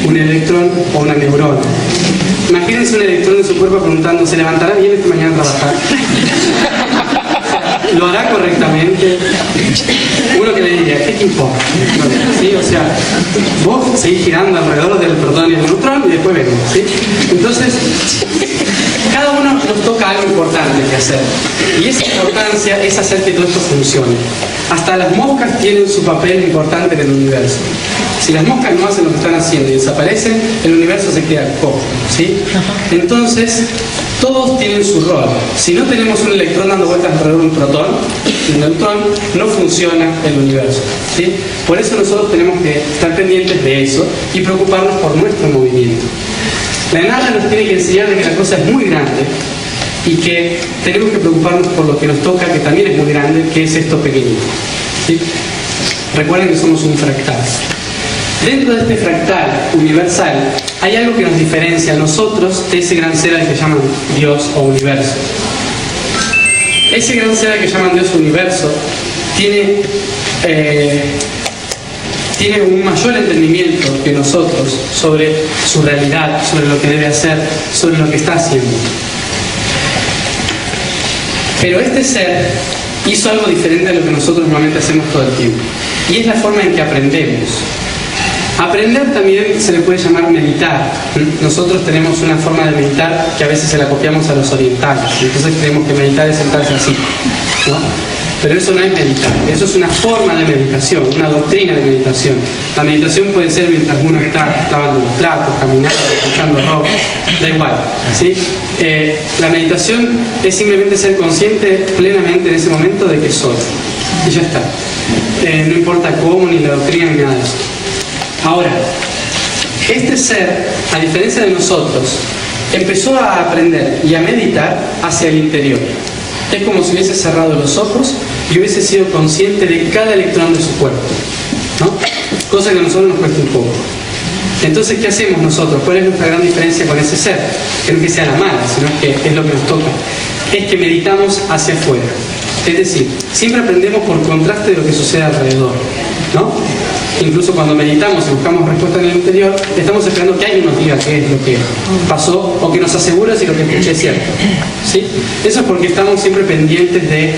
Un electrón o una neurona. Imagínense un electrón en su cuerpo preguntando, ¿se levantará bien esta mañana a trabajar? ¿Lo hará correctamente? Uno que le diría, ¿qué te importa? ¿Sí? O sea, vos seguís girando alrededor del protón y el neutrón y después vemos, ¿sí? Entonces, cada uno nos toca algo importante que hacer. Y esa importancia es hacer que todo esto funcione. Hasta las moscas tienen su papel importante en el universo. Si las moscas no hacen lo que están haciendo y desaparecen, el universo se queda cojo, ¿sí? Entonces, todos tienen su rol. Si no tenemos un electrón dando vueltas alrededor de un protón, un neutrón, no funciona el universo, ¿sí? Por eso nosotros tenemos que estar pendientes de eso y preocuparnos por nuestro movimiento. La nada nos tiene que enseñar de que la cosa es muy grande y que tenemos que preocuparnos por lo que nos toca, que también es muy grande, que es esto pequeñito. ¿Sí? Recuerden que somos un fractal. Dentro de este fractal universal hay algo que nos diferencia a nosotros de ese gran ser al que llaman Dios o universo. Ese gran ser al que llaman Dios o universo tiene un mayor entendimiento que nosotros sobre su realidad, sobre lo que debe hacer, sobre lo que está haciendo. Pero este ser hizo algo diferente a lo que nosotros normalmente hacemos todo el tiempo. Y es la forma en que aprendemos. Aprender también se le puede llamar meditar. Nosotros tenemos una forma de meditar que a veces se la copiamos a los orientales. Entonces creemos que meditar es sentarse así, ¿no? Pero eso no es meditar, eso es una forma de meditación, una doctrina de meditación. La meditación puede ser mientras uno está lavando los platos, caminando, escuchando rock, da igual, ¿sí? La meditación es simplemente ser consciente plenamente en ese momento de que soy. Y ya está. No importa cómo, ni la doctrina, ni nada de eso. Ahora, este ser, a diferencia de nosotros, empezó a aprender y a meditar hacia el interior. Es como si hubiese cerrado los ojos y hubiese sido consciente de cada electrón de su cuerpo, ¿no? Cosa que a nosotros nos cuesta un poco. Entonces, ¿qué hacemos nosotros? ¿Cuál es nuestra gran diferencia con ese ser? Que no es que sea la mala, sino que es lo que nos toca. Es que meditamos hacia afuera. Es decir, siempre aprendemos por contraste de lo que sucede alrededor, ¿no? Incluso cuando meditamos y buscamos respuesta en el interior, estamos esperando que alguien nos diga qué es lo que pasó o que nos asegure si lo que escuché es cierto, ¿sí? Eso es porque estamos siempre pendientes de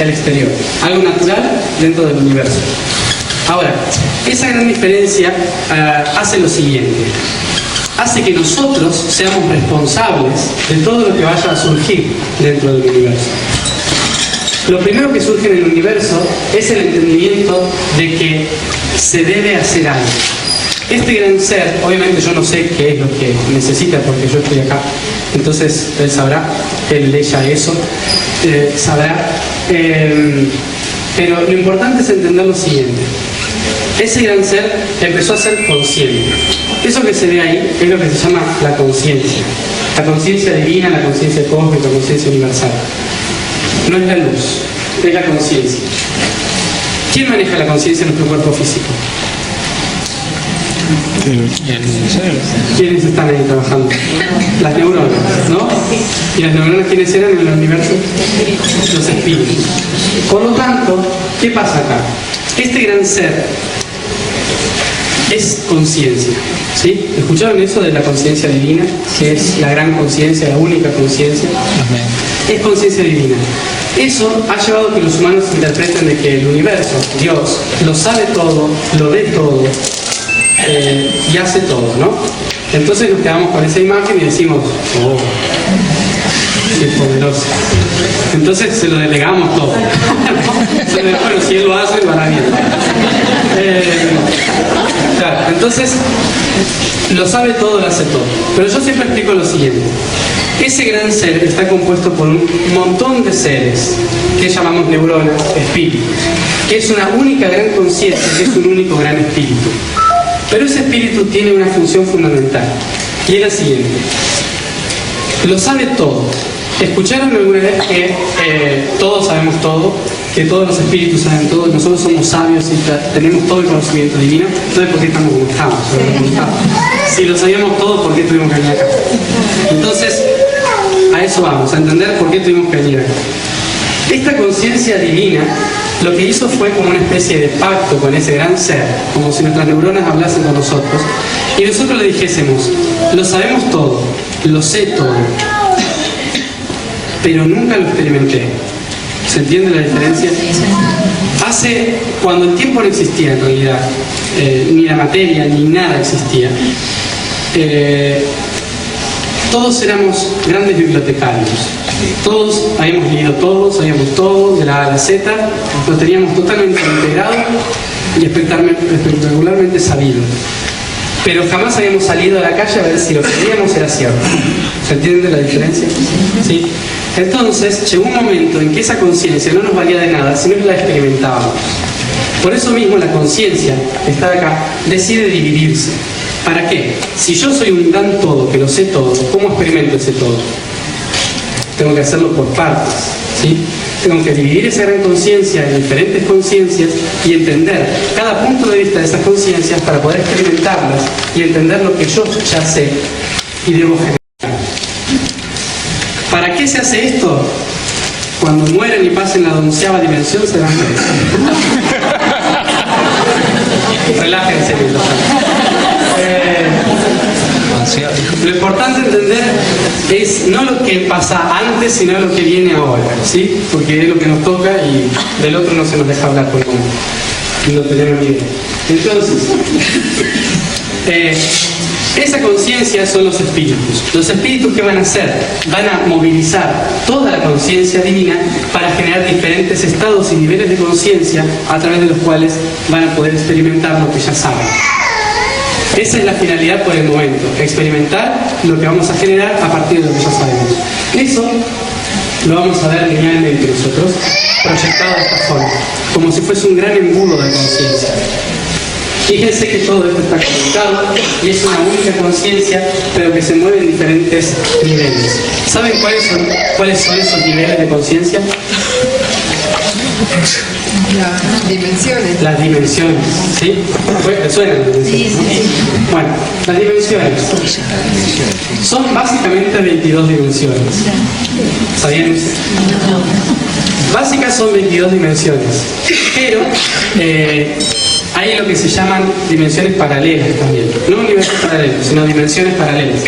el exterior, algo natural dentro del universo. Ahora, esa gran diferencia hace lo siguiente: hace que nosotros seamos responsables de todo lo que vaya a surgir dentro del universo. Lo primero que surge en el universo es el entendimiento de que se debe hacer algo. Este gran ser, obviamente yo no sé qué es lo que necesita porque yo estoy acá, entonces él sabrá, él, ella, eso, sabrá, pero lo importante es entender lo siguiente: ese gran ser empezó a ser consciente. Eso que se ve ahí es lo que se llama la conciencia divina, la conciencia cósmica, la conciencia universal. No es la luz, es la conciencia. ¿Quién maneja la conciencia en nuestro cuerpo físico? ¿Quiénes están ahí trabajando? Las neuronas, ¿no? ¿Y las neuronas quiénes eran en el universo? Los espíritus. Por lo tanto, ¿qué pasa acá? Este gran ser es conciencia, ¿sí? ¿Escucharon eso de la conciencia divina? Que es la gran conciencia, la única conciencia. Es conciencia divina. Eso ha llevado a que los humanos interpreten de que el universo, Dios, lo sabe todo, lo ve todo y hace todo, ¿no? Entonces nos quedamos con esa imagen y decimos, oh, qué poderoso. Entonces se lo delegamos todo. Bueno, si él lo hace, lo hará bien. Claro, entonces lo sabe todo, lo hace todo. Pero yo siempre explico lo siguiente: ese gran ser está compuesto por un montón de seres que llamamos neuronas, espíritus, que es una única gran conciencia, que es un único gran espíritu. Pero ese espíritu tiene una función fundamental, y es la siguiente: lo sabe todo. ¿Escucharon alguna vez que todos sabemos todo? Que todos los espíritus saben todo, nosotros somos sabios y tenemos todo el conocimiento divino. Entonces, ¿por qué estamos como estamos? Si lo sabíamos todo, ¿por qué tuvimos que venir acá? Entonces, a eso vamos, a entender por qué tuvimos que venir acá. Esta conciencia divina lo que hizo fue como una especie de pacto con ese gran ser, como si nuestras neuronas hablasen con nosotros, y nosotros le dijésemos: lo sabemos todo, lo sé todo, pero nunca lo experimenté. ¿Se entiende la diferencia? Cuando el tiempo no existía en realidad, ni la materia, ni nada existía, todos éramos grandes bibliotecarios. Todos habíamos leído todo, sabíamos todo, de la A a la Z, lo teníamos totalmente integrado y espectacularmente sabido. Pero jamás habíamos salido a la calle a ver si lo que veíamos era cierto. ¿Se entiende la diferencia? ¿Sí? Entonces llegó un momento en que esa conciencia no nos valía de nada, sino que la experimentábamos. Por eso mismo la conciencia, que está acá, decide dividirse. ¿Para qué? Si yo soy un gran todo, que lo sé todo, ¿cómo experimento ese todo? Tengo que hacerlo por partes, ¿sí? Tengo que dividir esa gran conciencia en diferentes conciencias y entender cada punto de vista de esas conciencias para poder experimentarlas y entender lo que yo ya sé y debo generar. ¿Para qué se hace esto? Cuando mueren y pasen la 11ª dimensión se dan cuenta. Relájense. Lo importante entender es no lo que pasa antes, sino lo que viene ahora, ¿sí? Porque es lo que nos toca y del otro no se nos deja hablar por el momento. No tenemos ni idea. Entonces, esa conciencia son los espíritus. Los espíritus, ¿qué van a hacer? Van a movilizar toda la conciencia divina para generar diferentes estados y niveles de conciencia a través de los cuales van a poder experimentar lo que ya saben. Esa es la finalidad por el momento, experimentar lo que vamos a generar a partir de lo que ya sabemos. Eso lo vamos a ver linealmente nosotros, proyectado de esta forma, como si fuese un gran embudo de conciencia. Fíjense que todo esto está conectado y es una única conciencia, pero que se mueve en diferentes niveles. ¿Saben cuáles son esos niveles de conciencia? Las dimensiones. Las dimensiones, ¿sí? ¿Te suenan las dimensiones? Sí, sí, sí. Bueno, las dimensiones son básicamente 22 dimensiones. ¿Sabían eso? Básicas son 22 dimensiones, pero hay lo que se llaman dimensiones paralelas también. No universos paralelos, sino dimensiones paralelas.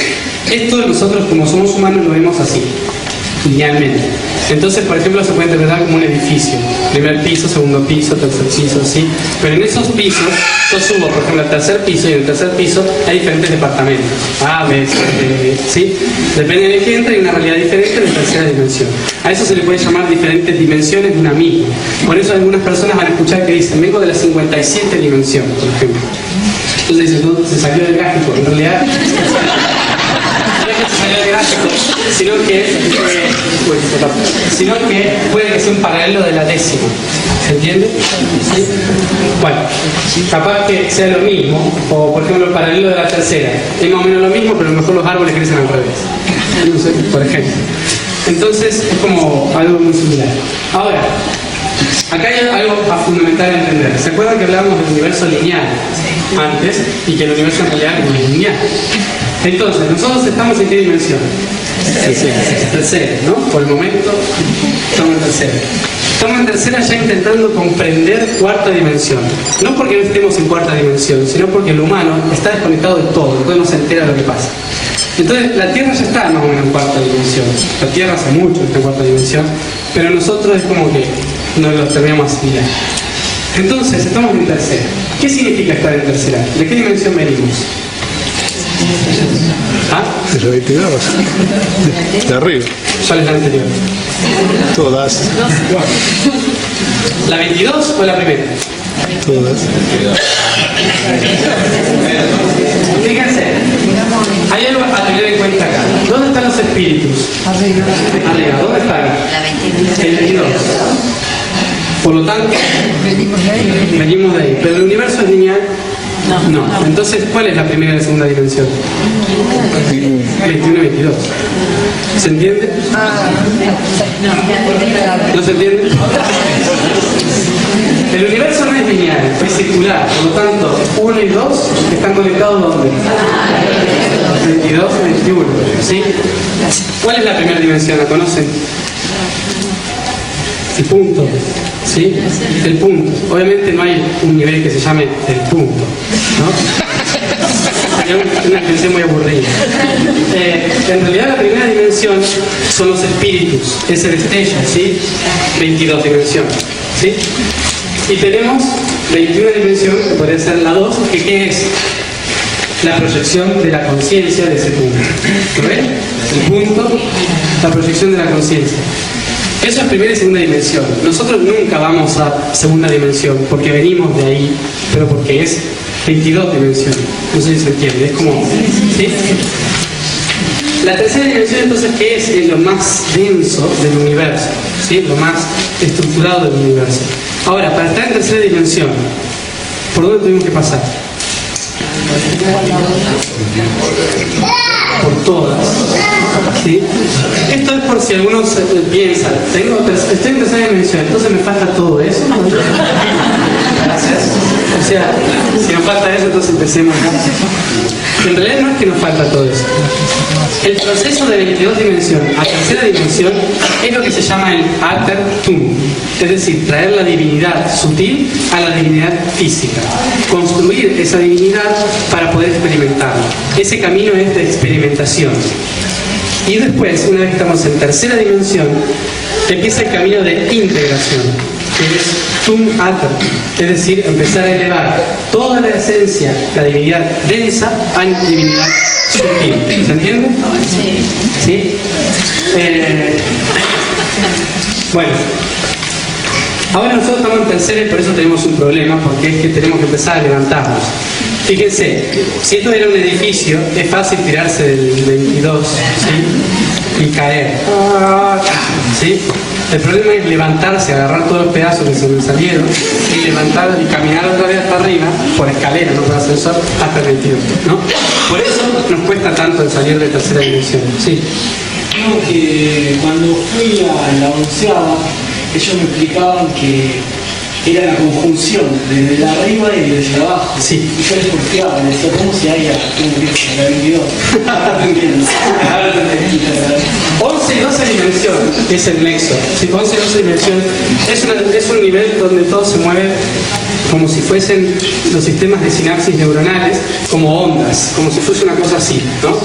Esto nosotros como somos humanos lo vemos así, linealmente. Entonces, por ejemplo, se puede interpretar como un edificio. Primer piso, segundo piso, tercer piso, ¿sí? Pero en esos pisos, yo subo, por ejemplo, al tercer piso y en el tercer piso hay diferentes departamentos. A, B, C, D, ¿sí? Depende de quién entra, hay una realidad diferente de tercera dimensión. A eso se le puede llamar diferentes dimensiones de una misma. Por eso algunas personas van a escuchar que dicen, vengo de la 57 dimensión, por ejemplo. Entonces dicen, no, se salió del gráfico. En realidad, no es que se salió del gráfico, sino que puede que sea un paralelo de la décima. ¿Se entiende? ¿Sí? Bueno, capaz que sea lo mismo, o por ejemplo el paralelo de la tercera. Es más o menos lo mismo, pero a lo mejor los árboles crecen al revés. No sé, por ejemplo. Entonces es como algo muy similar. Ahora, acá hay algo fundamental a entender. ¿Se acuerdan que hablábamos del universo lineal antes? Y que el universo en realidad no es lineal. Entonces, nosotros estamos en qué dimensión? Tercera, ¿no? Por el momento estamos en tercera. Estamos en tercera ya intentando comprender cuarta dimensión. No porque no estemos en cuarta dimensión, sino porque el humano está desconectado de todo, entonces no se entera de lo que pasa. Entonces, la Tierra ya está más o menos en cuarta dimensión. La Tierra hace mucho que está en cuarta dimensión, pero nosotros es como que no lo terminamos a asimilar. Entonces, estamos en tercera. ¿Qué significa estar en tercera? ¿De qué dimensión venimos? ¿Ah? De la 22. De arriba. ¿Cuál es la anterior? Todas. ¿La 22 o la primera? Todas. Fíjense, hay algo a tener en cuenta acá. ¿Dónde están los espíritus? Arriba. ¿Dónde están? El 22. Por lo tanto, venimos de ahí. Pero el universo es lineal. No. Entonces, ¿cuál es la primera y la segunda dimensión? 21 y 22. ¿Se entiende? ¿No se entiende? El universo no es lineal, es circular. Por lo tanto, 1 y 2 están conectados ¿dónde? 22 y 21. ¿Sí? ¿Cuál es la primera dimensión? ¿La conocen? El punto. ¿Sí? El punto. Obviamente no hay un nivel que se llame el punto, ¿no? Es una expresión muy aburrida. En realidad la primera dimensión son los espíritus, es el destello, ¿sí? 22 dimensiones, ¿sí? Y tenemos 21 dimensión, que podría ser la 2, que ¿qué es? La proyección de la conciencia de ese punto. ¿Lo ven? El punto, la proyección de la conciencia. Eso es primera y segunda dimensión. Nosotros nunca vamos a segunda dimensión porque venimos de ahí, pero porque es 22 dimensiones. No sé si se entiende, es como... ¿sí? La tercera dimensión entonces, ¿qué es? Es lo más denso del universo, ¿sí? Lo más estructurado del universo. Ahora, para estar en tercera dimensión, ¿por dónde tuvimos que pasar? por todas. ¿Sí? Esto es por si algunos piensan, estoy en tercera dimensión, entonces me falta todo eso. Gracias. O sea, si nos falta eso, entonces empecemos. En realidad no es que nos falta todo eso. El proceso de 22 dimensiones a tercera dimensión es lo que se llama el Ater-Tum, es decir, traer la divinidad sutil a la divinidad física, construir esa divinidad para poder experimentarla. Ese camino es de experimentación. Y después, una vez que estamos en tercera dimensión, empieza el camino de integración, que es Tum Ater, es decir, empezar a elevar toda la esencia, la divinidad densa, a la divinidad sutil. ¿Se entiende? Sí. Bueno, ahora nosotros estamos en tercera y por eso tenemos un problema, porque es que tenemos que empezar a levantarnos. Fíjense, si esto era un edificio, es fácil tirarse del 22, ¿sí? Y caer. ¿Sí? El problema es levantarse, agarrar todos los pedazos que se me salieron y levantar y caminar otra vez hasta arriba, por escalera, no por ascensor, hasta el 22, ¿no? Por eso nos cuesta tanto el salir de tercera dimensión. Sí. No, que cuando fui a la onceava, ellos me explicaban que era la conjunción desde la arriba y desde abajo. Sí. Y yo les porteaba, les decía, ¿cómo se halla? ¿Cómo que se la 22? Ahora te entiendo. 11 y 12 dimensión es el nexo. Sí, 11 y 12 dimensión es un nivel donde todo se mueve como si fuesen los sistemas de sinapsis neuronales, como ondas, como si fuese una cosa así, ¿no?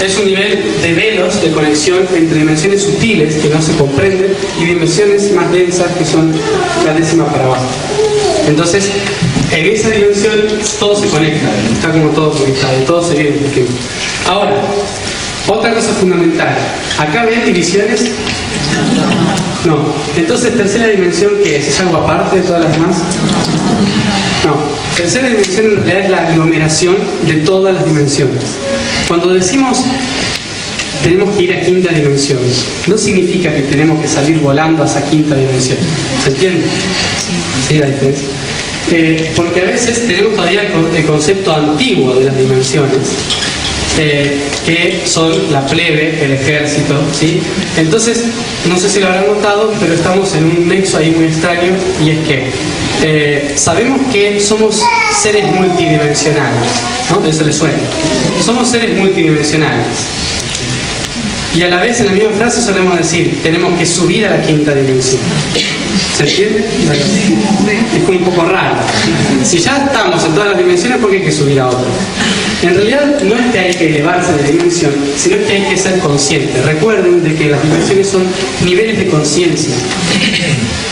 Es un nivel de velos de conexión entre dimensiones sutiles que no se comprenden y dimensiones más densas que son la décima para abajo. Entonces, en esa dimensión todo se conecta, está como todo conectado, todo se viene. Ahora, otra cosa fundamental, ¿acá ven divisiones? No. Entonces, tercera dimensión, ¿qué es? ¿Es algo aparte de todas las demás? No. Tercera dimensión en realidad es la aglomeración de todas las dimensiones. Cuando decimos tenemos que ir a quinta dimensión, no significa que tenemos que salir volando a esa quinta dimensión. ¿Se entiende? Sí, la diferencia. Porque a veces tenemos todavía el concepto antiguo de las dimensiones, que son la plebe, el ejército, ¿sí? Entonces, no sé si lo habrán notado, pero estamos en un nexo ahí muy extraño, y es que sabemos que somos seres multidimensionales, ¿no? Eso les suena. Somos seres multidimensionales. Y a la vez en la misma frase solemos decir, tenemos que subir a la quinta dimensión. ¿Se entiende? Es como un poco raro. Si ya estamos en todas las dimensiones, ¿por qué hay que subir a otra? En realidad no es que hay que elevarse de dimensión, sino que hay que ser consciente. Recuerden de que las dimensiones son niveles de conciencia.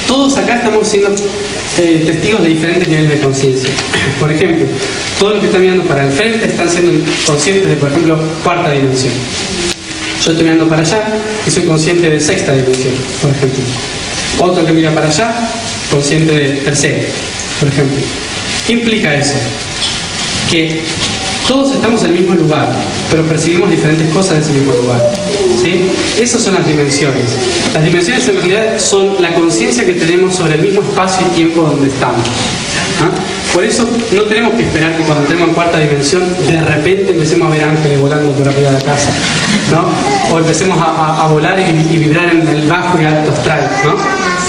Todos acá estamos siendo testigos de diferentes niveles de conciencia. Por ejemplo, todos los que están mirando para el frente están siendo conscientes de, por ejemplo, cuarta dimensión. Yo estoy mirando para allá y soy consciente de sexta dimensión, por ejemplo. Otro que mira para allá, consciente de tercera, por ejemplo. ¿Qué implica eso? Que todos estamos en el mismo lugar, pero percibimos diferentes cosas de ese mismo lugar. ¿Sí? Esas son las dimensiones. Las dimensiones en realidad son la conciencia que tenemos sobre el mismo espacio y tiempo donde estamos. ¿Ah? Por eso no tenemos que esperar que cuando entremos en cuarta dimensión de repente empecemos a ver ángeles volando por arriba de la casa, ¿no? O empecemos a volar y vibrar en el bajo y alto astral, ¿no?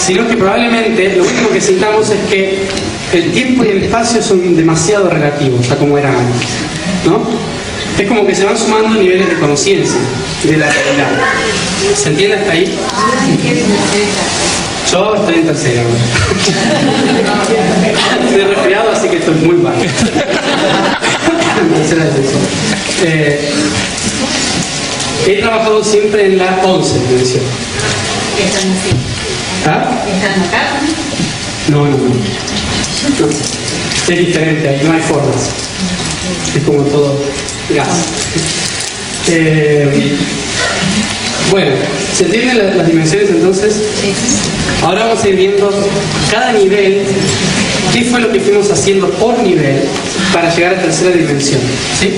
Sino que probablemente lo único que sintamos es que el tiempo y el espacio son demasiado relativos a como eran antes, ¿no? Es como que se van sumando niveles de conciencia de la realidad. ¿Se entiende hasta ahí? Yo estoy en tercera ahora. Estoy resfriado, así que estoy muy mal. Tercera dimensión. He trabajado siempre en la 11 dimensión. ¿Ah? ¿Están acá? No. Es diferente, ahí no hay formas. Es como todo gas. Bueno, ¿se entienden las dimensiones entonces? Sí. Ahora vamos a ir viendo cada nivel, qué fue lo que fuimos haciendo por nivel para llegar a tercera dimensión. ¿Sí?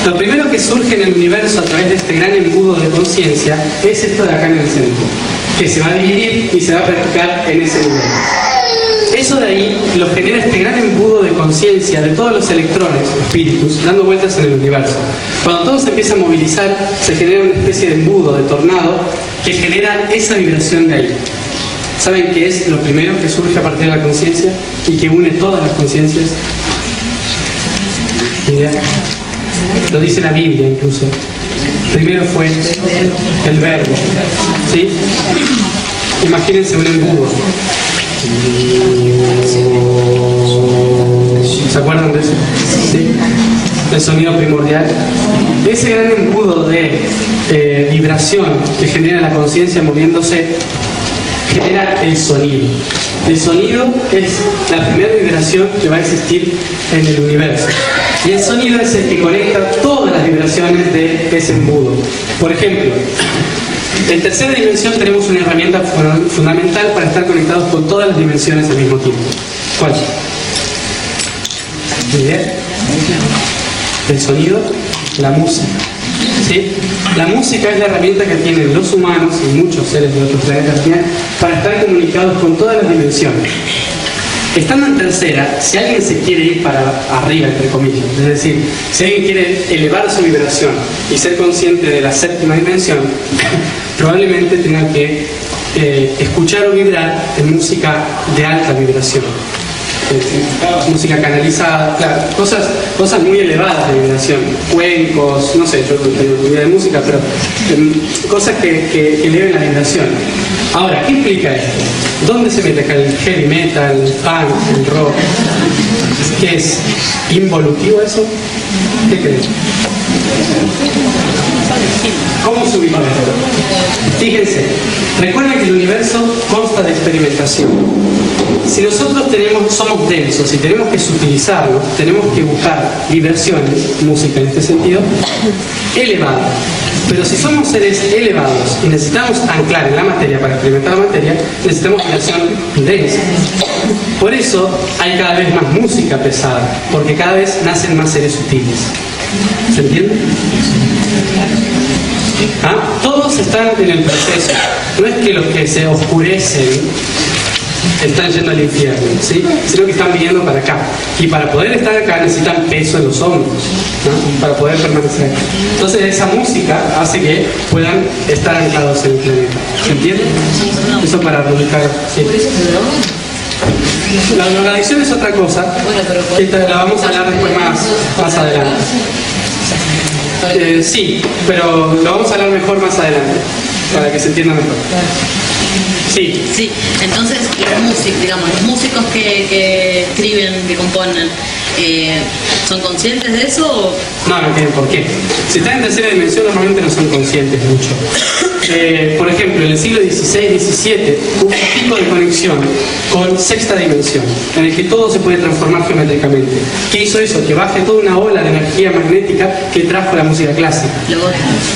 Lo primero que surge en el universo a través de este gran embudo de conciencia es esto de acá en el centro, que se va a dividir y se va a practicar en ese nivel. Eso de ahí lo genera este gran embudo de conciencia de todos los electrones, espíritus, dando vueltas en el universo. Cuando todo se empieza a movilizar, se genera una especie de embudo, de tornado, que genera esa vibración de ahí. ¿Saben qué es lo primero que surge a partir de la conciencia y que une todas las conciencias? ¿Idea? Lo dice la Biblia incluso. Primero fue el verbo, ¿sí? Imagínense un embudo. ¿Se acuerdan de eso? ¿Sí? El sonido primordial. Ese gran embudo de vibración que genera la conciencia moviéndose genera el sonido. El sonido es la primera vibración que va a existir en el universo. Y el sonido es el que conecta todas las vibraciones de ese embudo. Por ejemplo, en tercera dimensión tenemos una herramienta fundamental para estar conectados con todas las dimensiones al mismo tiempo. ¿Cuál? ¿Idea? El sonido, la música. ¿Sí? La música es la herramienta que tienen los humanos y muchos seres de otros planetas para estar comunicados con todas las dimensiones. Estando en tercera, si alguien se quiere ir para arriba, entre comillas, es decir, si alguien quiere elevar su vibración y ser consciente de la séptima dimensión, probablemente tenga que escuchar o vibrar en música de alta vibración. Música canalizada, claro, cosas muy elevadas de vibración, cuencos, no sé, yo no tengo idea de música, pero cosas que eleven la vibración. Ahora, ¿qué implica esto? ¿Dónde se mete acá el heavy metal, el punk, el rock? ¿Qué es? ¿Involutivo eso? ¿Qué creen? ¿Cómo subimos esto? Fíjense, recuerden que el universo consta de experimentación. Si nosotros somos densos y tenemos que sutilizarlo, tenemos que buscar vibraciones, música en este sentido, elevadas. Pero si somos seres elevados y necesitamos anclar en la materia para experimentar la materia, necesitamos vibración densa. Por eso hay cada vez más música pesada, porque cada vez nacen más seres sutiles. ¿Se entiende? ¿Ah? Todos están en el proceso. No es que los que se oscurecen están yendo al infierno, ¿sí? Sino que están viniendo para acá. Y para poder estar acá necesitan peso en los hombros, ¿no? Para poder permanecer acá. Entonces esa música hace que puedan estar anclados en el planeta. ¿Se entiende? Eso para reubicar. ¿Sí? La drogadicción es otra cosa. Esta la vamos a hablar después más adelante. Sí, pero lo vamos a hablar mejor más adelante, para que se entienda mejor. Sí. Sí, entonces los músicos que escriben, que componen, ¿son conscientes de eso? ¿O? No tienen por qué. Si están en tercera dimensión normalmente no son conscientes mucho. Por ejemplo, en el siglo XVI-XVII hubo un pico de conexión con sexta dimensión, en el que todo se puede transformar geométricamente. ¿Qué hizo eso? Que baje toda una ola de energía magnética que trajo la música clásica.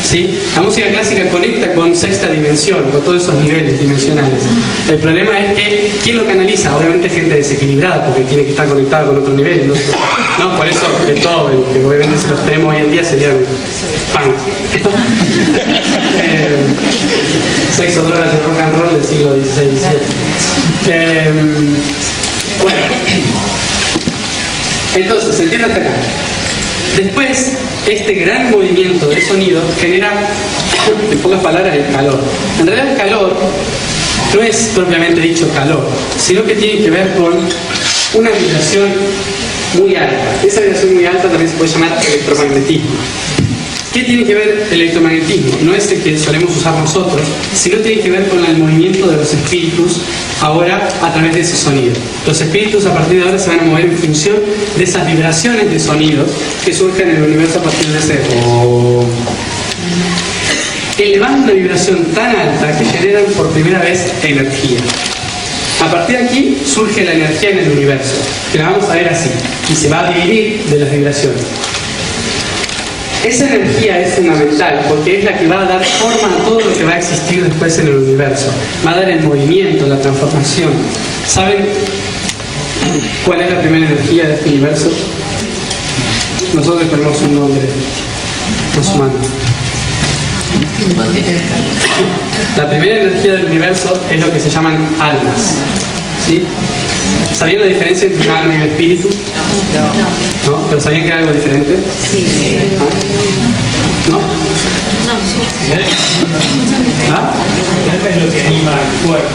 ¿Sí? La música clásica conecta con sexta dimensión, con todos esos niveles dimensionales. El problema es que, ¿quién lo canaliza? Obviamente gente desequilibrada, porque tiene que estar conectada con otro nivel. No, por eso Beethoven, que obviamente si los tenemos hoy en día serían punk. Sexo, drogas y rock and roll del siglo XVI-XVII. Bueno, entonces, ¿se entiende hasta acá? Después, este gran movimiento de sonido genera, en pocas palabras, el calor. En realidad el calor no es propiamente dicho calor, sino que tiene que ver con una vibración muy alta. Esa vibración muy alta también se puede llamar electromagnetismo. ¿Qué tiene que ver el electromagnetismo? No es el que solemos usar nosotros, sino tiene que ver con el movimiento de los espíritus ahora a través de ese sonido. Los espíritus a partir de ahora se van a mover en función de esas vibraciones de sonidos que surgen en el universo a partir de ese elevando una vibración tan alta que generan por primera vez energía. A partir de aquí surge la energía en el universo, que la vamos a ver así, y se va a dividir de las vibraciones. Esa energía es fundamental porque es la que va a dar forma a todo lo que va a existir después en el universo. Va a dar el movimiento, la transformación. ¿Saben cuál es la primera energía de este universo? Nosotros tenemos un nombre, los humanos. La primera energía del universo es lo que se llaman almas, ¿sí? ¿Sabían la diferencia entre un alma y un espíritu? ¿No? ¿Pero sabían que era algo diferente? ¿No? ¿Ah? El alma es lo que anima al cuerpo,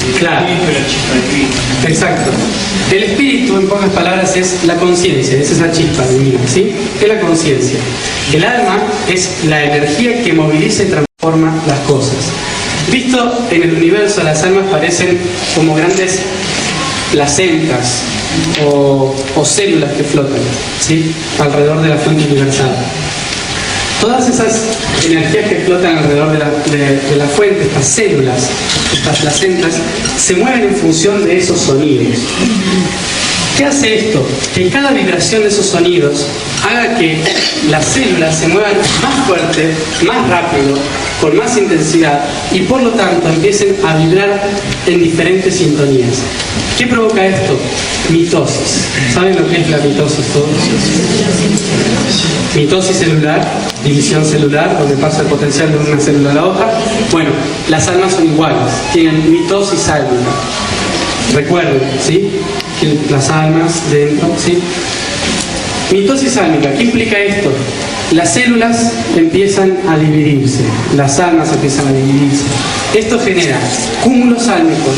el Claro. espíritu es la chispa divina. Exacto. El espíritu, en pocas palabras, es la conciencia, es esa chispa divina, ¿sí? ¿Qué es la conciencia? El alma es la energía que moviliza y transforma las cosas. Visto en el universo, las almas parecen como grandes placentas o células que flotan, ¿sí? Alrededor de la fuente universal. Todas esas energías que flotan alrededor de la fuente, estas células, estas placentas, se mueven en función de esos sonidos. ¿Qué hace esto? Que cada vibración de esos sonidos haga que las células se muevan más fuerte, más rápido, con más intensidad y por lo tanto empiecen a vibrar en diferentes sintonías. ¿Qué provoca esto? Mitosis. ¿Saben lo que es la mitosis todos? Mitosis celular, división celular, donde pasa el potencial de una célula a la otra. Bueno, las almas son iguales, tienen mitosis álmica. Recuerden, ¿sí? Que las almas dentro, ¿sí? Mitosis álmica, ¿qué implica esto? Las células empiezan a dividirse, las almas empiezan a dividirse. Esto genera cúmulos álmicos,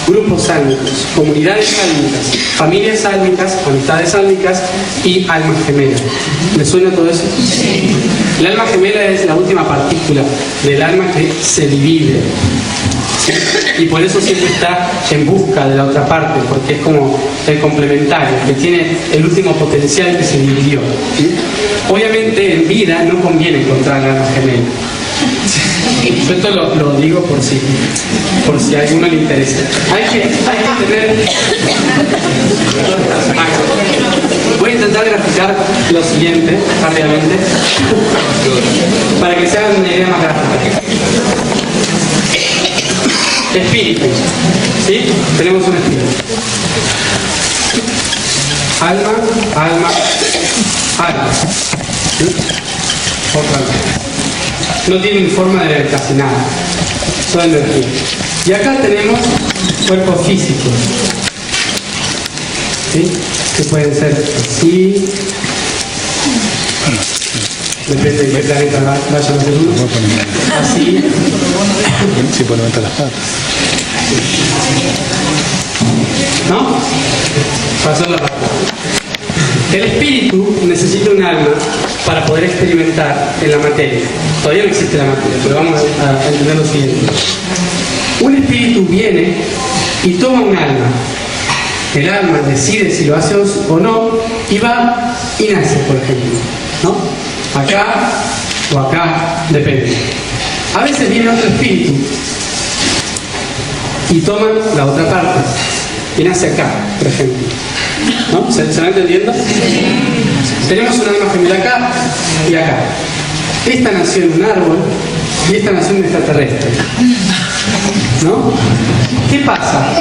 grupos álmicos, comunidades álmicas, familias álmicas, amistades álmicas y almas gemelas. ¿Les suena todo eso? Sí. El alma gemela es la última partícula del alma que se divide. ¿Sí? Y por eso siempre está en busca de la otra parte, porque es como el complementario, que tiene el último potencial que se dividió. ¿Sí? Obviamente en vida no conviene encontrar alma gemela. Esto lo digo por si a alguno le interesa. Hay que tener... Voy a intentar graficar lo siguiente rápidamente para que se hagan una idea más gráfica. Espíritu, ¿sí? Tenemos un espíritu. Alma, alma, alma. ¿Sí? Otra vez. No tienen forma de ver casi nada. Son energía. Y acá tenemos cuerpos físicos. ¿Sí? Que pueden ser así. Depende de qué planeta vayan a ser uno. Así. Sí, puede levantar las patas. ¿No? Para hacer la pata. El espíritu necesita un alma para poder experimentar en la materia. Todavía no existe la materia, pero vamos a entender lo siguiente. Un espíritu viene y toma un alma. El alma decide si lo hace o no y va y nace, por ejemplo. ¿No? Acá o acá, depende. A veces viene otro espíritu y toma la otra parte y nace acá, por ejemplo. ¿No? ¿Se va entendiendo? Tenemos un alma gemela acá y acá. Esta nació en un árbol y esta nació en un extraterrestre. ¿No? ¿Qué pasa?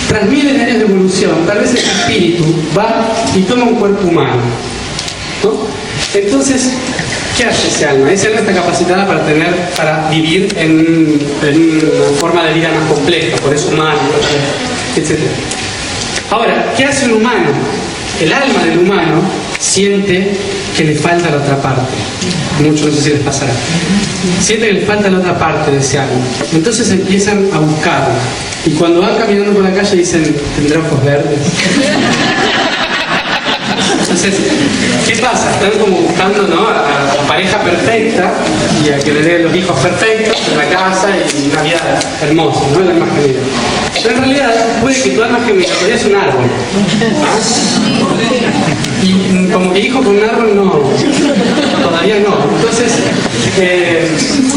Tras miles de años de evolución, tal vez el espíritu va y toma un cuerpo humano. ¿No? Entonces, ¿qué hace ese alma? Ese alma está capacitada para vivir en una forma de vida más compleja, por eso humano, etc. Ahora, ¿qué hace un humano? El alma del humano siente que le falta la otra parte. Mucho, no sé si les pasará. Siente que le falta la otra parte de ese alma. Entonces empiezan a buscarla. Y cuando van caminando por la calle dicen, ¿tendrá ojos verdes? Entonces, ¿qué pasa? Están como buscando, ¿no?, a la pareja perfecta y a que le den los hijos perfectos en la casa y una vida hermosa, ¿no? El alma gemela. Pero en realidad puede que tu alma gemela todavía es un árbol. Y como que hijo con un árbol no, todavía no. Entonces,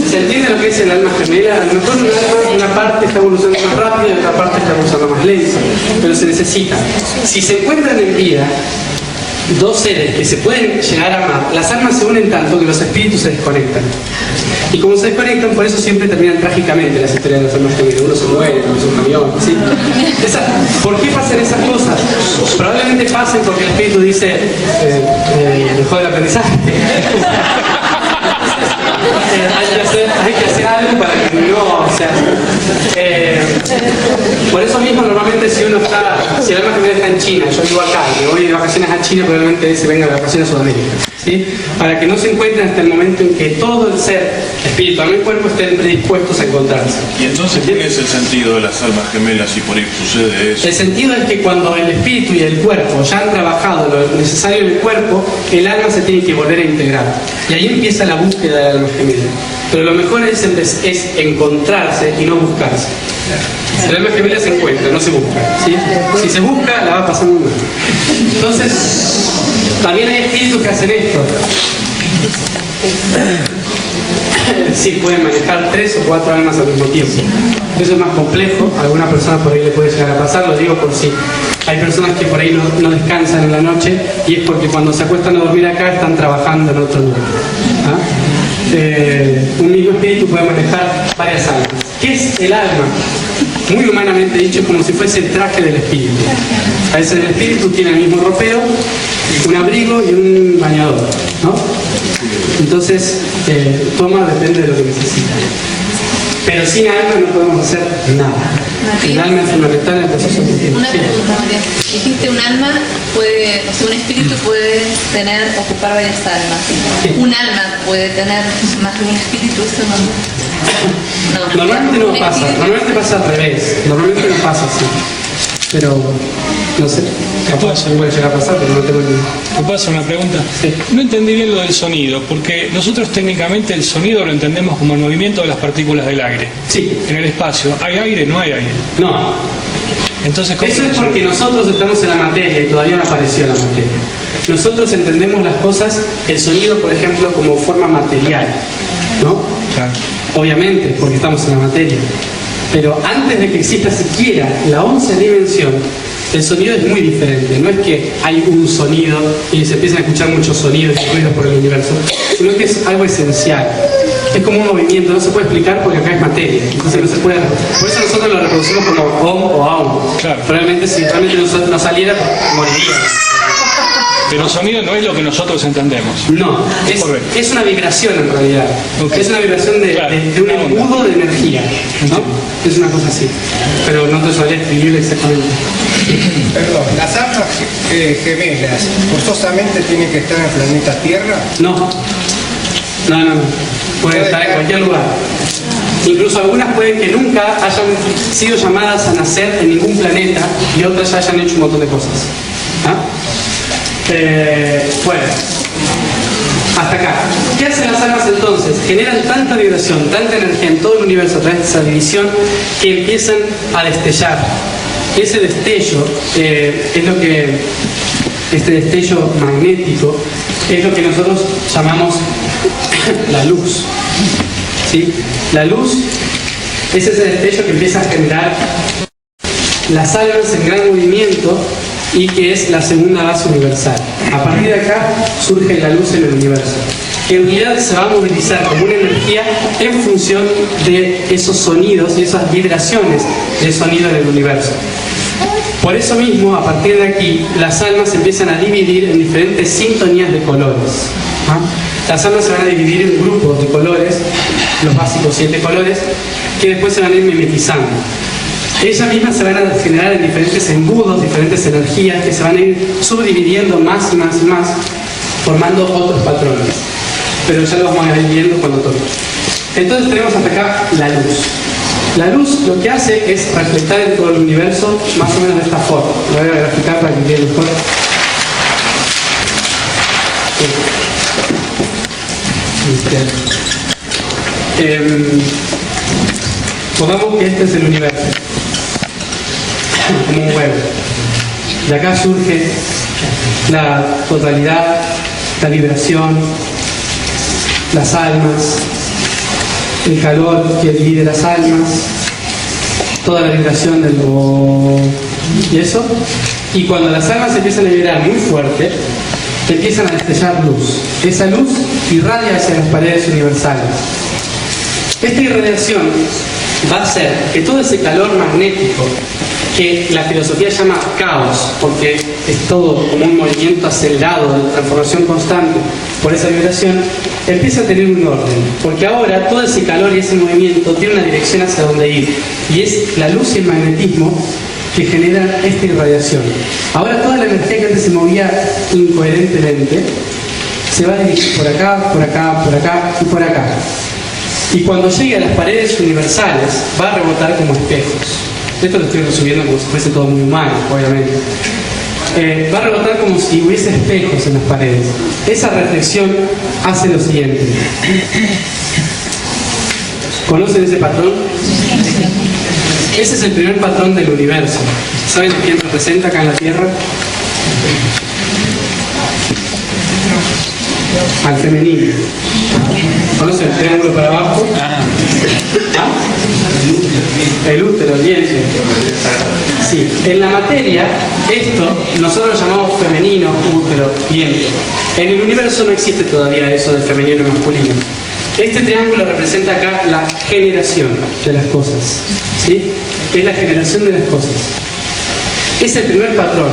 ¿se entiende lo que es el alma gemela? A lo mejor una parte está evolucionando más rápido y otra parte está evolucionando más lento, pero se necesita. Si se encuentran en vida dos seres que se pueden llegar a amar, las almas se unen tanto que los espíritus se desconectan. Y como se desconectan, por eso siempre terminan trágicamente las historias de las almas gemelas. Uno se muere, uno se un avión, ¿sí? ¿Por qué pasan esas cosas? Probablemente pasen porque el espíritu dice, dejó el aprendizaje. Hay que hacer algo para que no, o sea, por eso mismo normalmente si el alma gemela está en China, yo vivo acá, y me voy de vacaciones a China, probablemente se venga de vacaciones a Sudamérica, ¿sí? Para que no se encuentren hasta el momento en que todo el ser espiritual y el cuerpo estén predispuestos a encontrarse. Y entonces, ¿cuál es el sentido de las almas gemelas si por ahí sucede eso? El sentido es que cuando el espíritu y el cuerpo ya han trabajado lo necesario en el cuerpo, el alma se tiene que volver a integrar. Y ahí empieza la búsqueda del alma gemela. Pero lo mejor es encontrarse y no buscarse. El alma gemela se encuentra, no se busca, ¿sí? Si se busca, la va a pasar muy mal. Entonces, también hay espíritus que hacen esto. Sí, pueden manejar 3 o 4 almas al mismo tiempo. Eso es más complejo, a alguna persona por ahí le puede llegar a pasar, lo digo por si hay personas que por ahí no descansan en la noche y es porque cuando se acuestan a dormir acá están trabajando en otro lugar. ¿Ah? Un mismo espíritu puede manejar varias almas. ¿Qué es el alma? Muy humanamente dicho, es como si fuese el traje del espíritu. A veces el espíritu tiene el mismo ropero, un abrigo y un bañador, ¿no? Entonces, toma depende de lo que necesita. Pero sin alma no podemos hacer nada. El alma es fundamental en el proceso de tiempo. Una pregunta, María. Dijiste un alma puede, o sea, un espíritu puede ocupar varias almas. Sí. Un alma puede tener más de un espíritu, eso no. Normalmente no pasa, normalmente pasa al revés. Normalmente no pasa así. Pero, no sé, capaz puede llegar a pasar, pero no tengo ni idea. ¿Te puedo hacer una pregunta? Sí. No entendí bien lo del sonido, porque nosotros técnicamente el sonido lo entendemos como el movimiento de las partículas del aire. Sí. En el espacio, ¿hay aire? No hay aire. No. Entonces, ¿cómo Eso es porque nosotros estamos en la materia y todavía no apareció la materia. Nosotros entendemos las cosas, el sonido, por ejemplo, como forma material, ¿no? Claro. Obviamente, porque estamos en la materia. Pero antes de que exista siquiera la 11ª dimensión, el sonido es muy diferente. No es que hay un sonido y se empiezan a escuchar muchos sonidos y ruidos por el universo, sino que es algo esencial. Es como un movimiento, no se puede explicar porque acá es materia. Entonces no se puede. Por eso nosotros lo reproducimos como om o aum. Claro. Probablemente si realmente no saliera, moriría. Pero el sonido no es lo que nosotros entendemos. No, es una vibración en realidad. Okay. Es una vibración de un embudo de energía, ¿no? Es una cosa así. Pero no te sabría escribirlo exactamente. Perdón, ¿las almas gemelas forzosamente tienen que estar en el planeta Tierra? No. Pueden estar en cualquier lugar. Incluso algunas pueden que nunca hayan sido llamadas a nacer en ningún planeta y otras ya hayan hecho un montón de cosas. ¿Ah? Bueno, hasta acá. ¿Qué hacen las almas entonces? Generan tanta vibración, tanta energía en todo el universo a través de esa división que empiezan a destellar. Ese destello es lo que, este destello magnético, es lo que nosotros llamamos la luz. ¿Sí? La luz es ese destello que empieza a generar las almas en gran movimiento y que es la segunda base universal. A partir de acá surge la luz en el universo, que en realidad se va a movilizar como una energía en función de esos sonidos y esas vibraciones de sonido en el universo. Por eso mismo, a partir de aquí, las almas se empiezan a dividir en diferentes sintonías de colores. ¿Ah? Las almas se van a dividir en grupos de colores, los básicos 7 colores, que después se van a ir mimetizando. Ellas mismas se van a generar en diferentes embudos, diferentes energías que se van a ir subdividiendo más y más y más, formando otros patrones. Pero ya lo vamos a ir viendo cuando toque. Entonces tenemos hasta acá la luz. La luz lo que hace es reflectar en todo el universo más o menos de esta forma. Lo voy a graficar para que quede mejor. Pongamos que este es el universo, como un huevo. De acá surge la totalidad, la vibración, las almas, el calor que divide las almas, toda la vibración del y eso. Y cuando las almas empiezan a vibrar muy fuerte, empiezan a destellar luz. Esa luz irradia hacia las paredes universales. Esta irradiación va a hacer que todo ese calor magnético, que la filosofía llama caos, porque es todo como un movimiento acelerado de transformación constante por esa vibración, empieza a tener un orden, porque ahora todo ese calor y ese movimiento tiene una dirección hacia donde ir, y es la luz y el magnetismo que generan esta irradiación. Ahora toda la energía que antes se movía incoherentemente se va a dirigir por acá, por acá, por acá y por acá. Y cuando llegue a las paredes universales va a rebotar como espejos. Esto lo estoy resumiendo como si fuese todo muy humano, obviamente. Va a rebotar como si hubiese espejos en las paredes. Esa reflexión hace lo siguiente. ¿Conocen ese patrón? Ese es el primer patrón del universo. ¿Saben quién representa acá en la Tierra? Al femenino. ¿Conocen el triángulo para abajo? ¿Ah? El útero, el vientre. Sí. En la materia, esto nosotros lo llamamos femenino, útero, vientre. En el universo no existe todavía eso de femenino y masculino. Este triángulo representa acá la generación de las cosas. ¿Sí? Es la generación de las cosas. Es el primer patrón.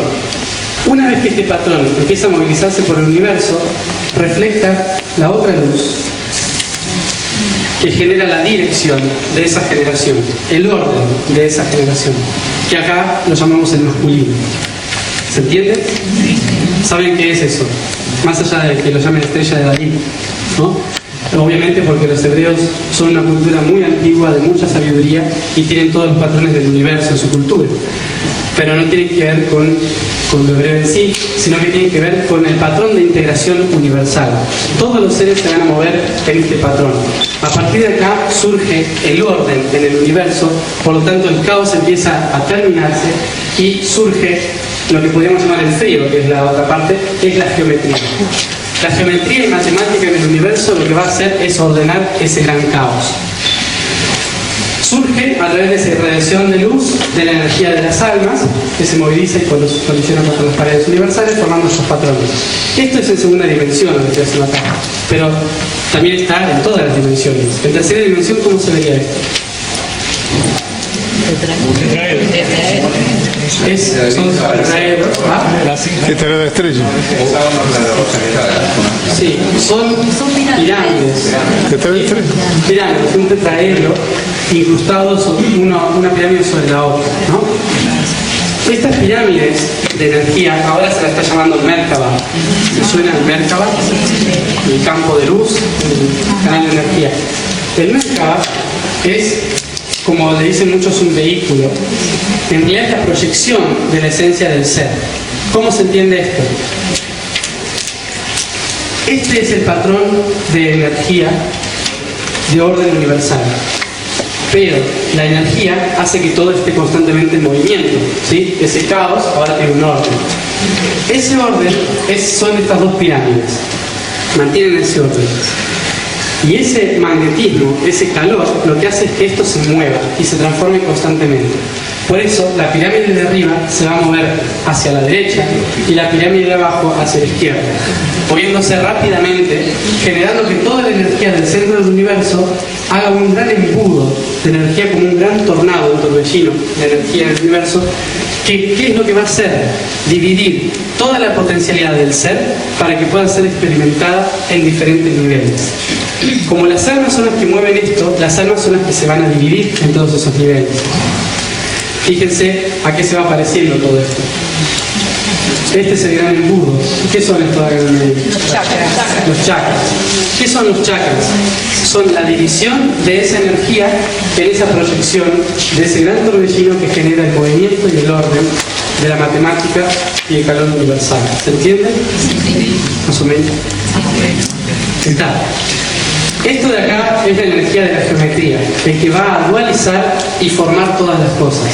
Una vez que este patrón empieza a movilizarse por el universo, refleja la otra luz que genera la dirección de esa generación, el orden de esa generación, que acá lo llamamos el masculino. ¿Se entiende? ¿Saben qué es eso? Más allá de que lo llamen estrella de David, ¿no? Obviamente porque los hebreos son una cultura muy antigua, de mucha sabiduría, y tienen todos los patrones del universo en su cultura. Pero no tienen que ver con lo hebreo en sí, sino que tienen que ver con el patrón de integración universal. Todos los seres se van a mover en este patrón. A partir de acá surge el orden en el universo, por lo tanto el caos empieza a terminarse y surge lo que podríamos llamar el frío, que es la otra parte, que es la geometría. La geometría y matemática en el universo lo que va a hacer es ordenar ese gran caos. Surge a través de esa irradiación de luz de la energía de las almas que se moviliza y colisiona contra las paredes universales formando estos patrones. Esto es en segunda dimensión lo que estoy haciendo acá, pero también está en todas las dimensiones. En tercera dimensión, ¿cómo se vería esto? Son tetraedros. Tetraedro de estrella. Sí, son pirámides. Pirámides, un tetraedro incrustados una pirámide sobre la otra, ¿no? Estas pirámides de energía ahora se la está llamando Merkaba. ¿Me suena el Merkaba? El campo de luz, el canal de energía. El Merkaba es, como le dicen muchos, un vehículo. En realidad es la proyección de la esencia del ser. ¿Cómo se entiende esto? Este es el patrón de energía de orden universal. Pero la energía hace que todo esté constantemente en movimiento, ¿sí? Ese caos ahora tiene un orden. Ese orden son estas dos pirámides. Mantienen ese orden. Y ese magnetismo, ese calor, lo que hace es que esto se mueva y se transforme constantemente. Por eso la pirámide de arriba se va a mover hacia la derecha y la pirámide de abajo hacia la izquierda, moviéndose rápidamente, generando que toda la energía del centro del universo haga un gran embudo de energía, como un gran tornado, un torbellino de energía en el universo. ¿Qué es lo que va a hacer? Dividir toda la potencialidad del ser para que pueda ser experimentada en diferentes niveles. Como las almas son las que mueven esto, las almas son las que se van a dividir en todos esos niveles. Fíjense a qué se va pareciendo todo esto. Este es el gran embudo. ¿Qué son estos acá en el medio? Los chakras. ¿Qué son los chakras? Son la división de esa energía en esa proyección de ese gran torbellino que genera el movimiento y el orden de la matemática y el calor universal. ¿Se entiende? Más o menos. Está. Esto de acá es la energía de la geometría, el que va a dualizar y formar todas las cosas,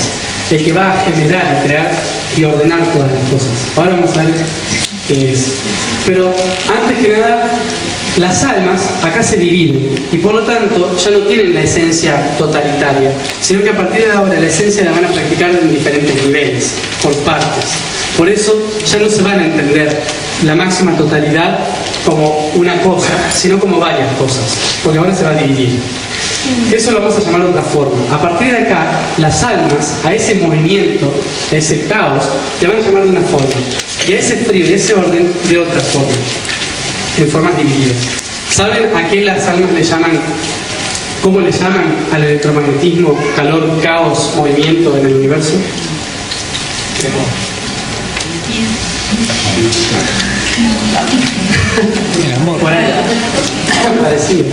el que va a generar y crear y ordenar todas las cosas. Ahora vamos a ver qué es. Pero antes que nada, las almas acá se dividen y por lo tanto ya no tienen la esencia totalitaria, sino que a partir de ahora la esencia la van a practicar en diferentes niveles, por partes. Por eso ya no se van a entender la máxima totalidad como una cosa, sino como varias cosas, porque ahora se va a dividir. Eso lo vamos a llamar de otra forma. A partir de acá, las almas, a ese movimiento, a ese caos, le van a llamar de una forma, y a ese frío, y a ese orden, de otra forma, en formas divididas. ¿Saben a qué las almas le llaman? ¿Cómo le llaman al electromagnetismo, calor, caos, movimiento en el universo? El amor. Por ahí. Parecido.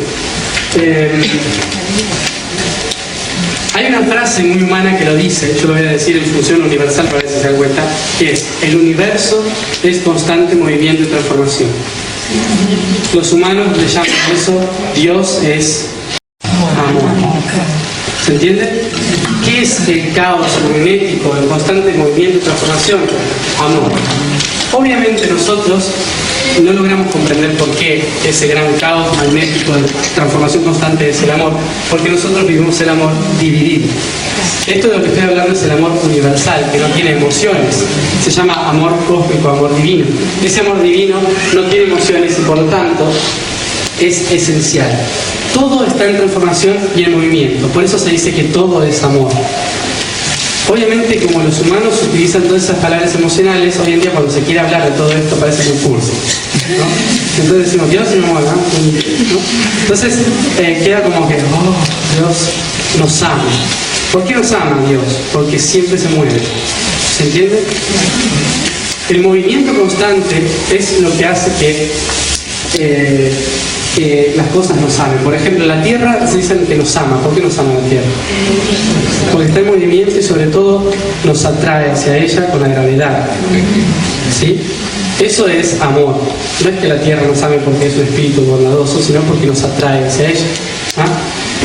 Hay una frase muy humana que lo dice, yo lo voy a decir en función universal para ver si se dan cuenta, que es: el universo es constante movimiento y transformación. Los humanos le llaman a eso Dios es amor. ¿Se entiende? ¿Qué es el caos magnético, el constante movimiento y transformación? Amor. Obviamente nosotros no logramos comprender por qué ese gran caos magnético de transformación constante es el amor, porque nosotros vivimos el amor dividido. Esto de lo que estoy hablando es el amor universal, que no tiene emociones. Se llama amor cósmico, amor divino. Ese amor divino no tiene emociones y por lo tanto es esencial. Todo está en transformación y en movimiento, por eso se dice que todo es amor. Obviamente, como los humanos utilizan todas esas palabras emocionales, hoy en día cuando se quiere hablar de todo esto parece un curso, ¿no? Entonces decimos, Dios es amor, ¿no? Entonces queda como que, oh, Dios nos ama. ¿Por qué nos ama Dios? Porque siempre se mueve. ¿Se entiende? El movimiento constante es lo que hace que las cosas nos amen. Por ejemplo, la Tierra se dice que nos ama. ¿Por qué nos ama la Tierra? Porque está en movimiento y sobre todo nos atrae hacia ella con la gravedad. ¿Sí? Eso es amor. No es que la Tierra nos ame porque es un espíritu bondadoso, sino porque nos atrae hacia ella. ¿Ah?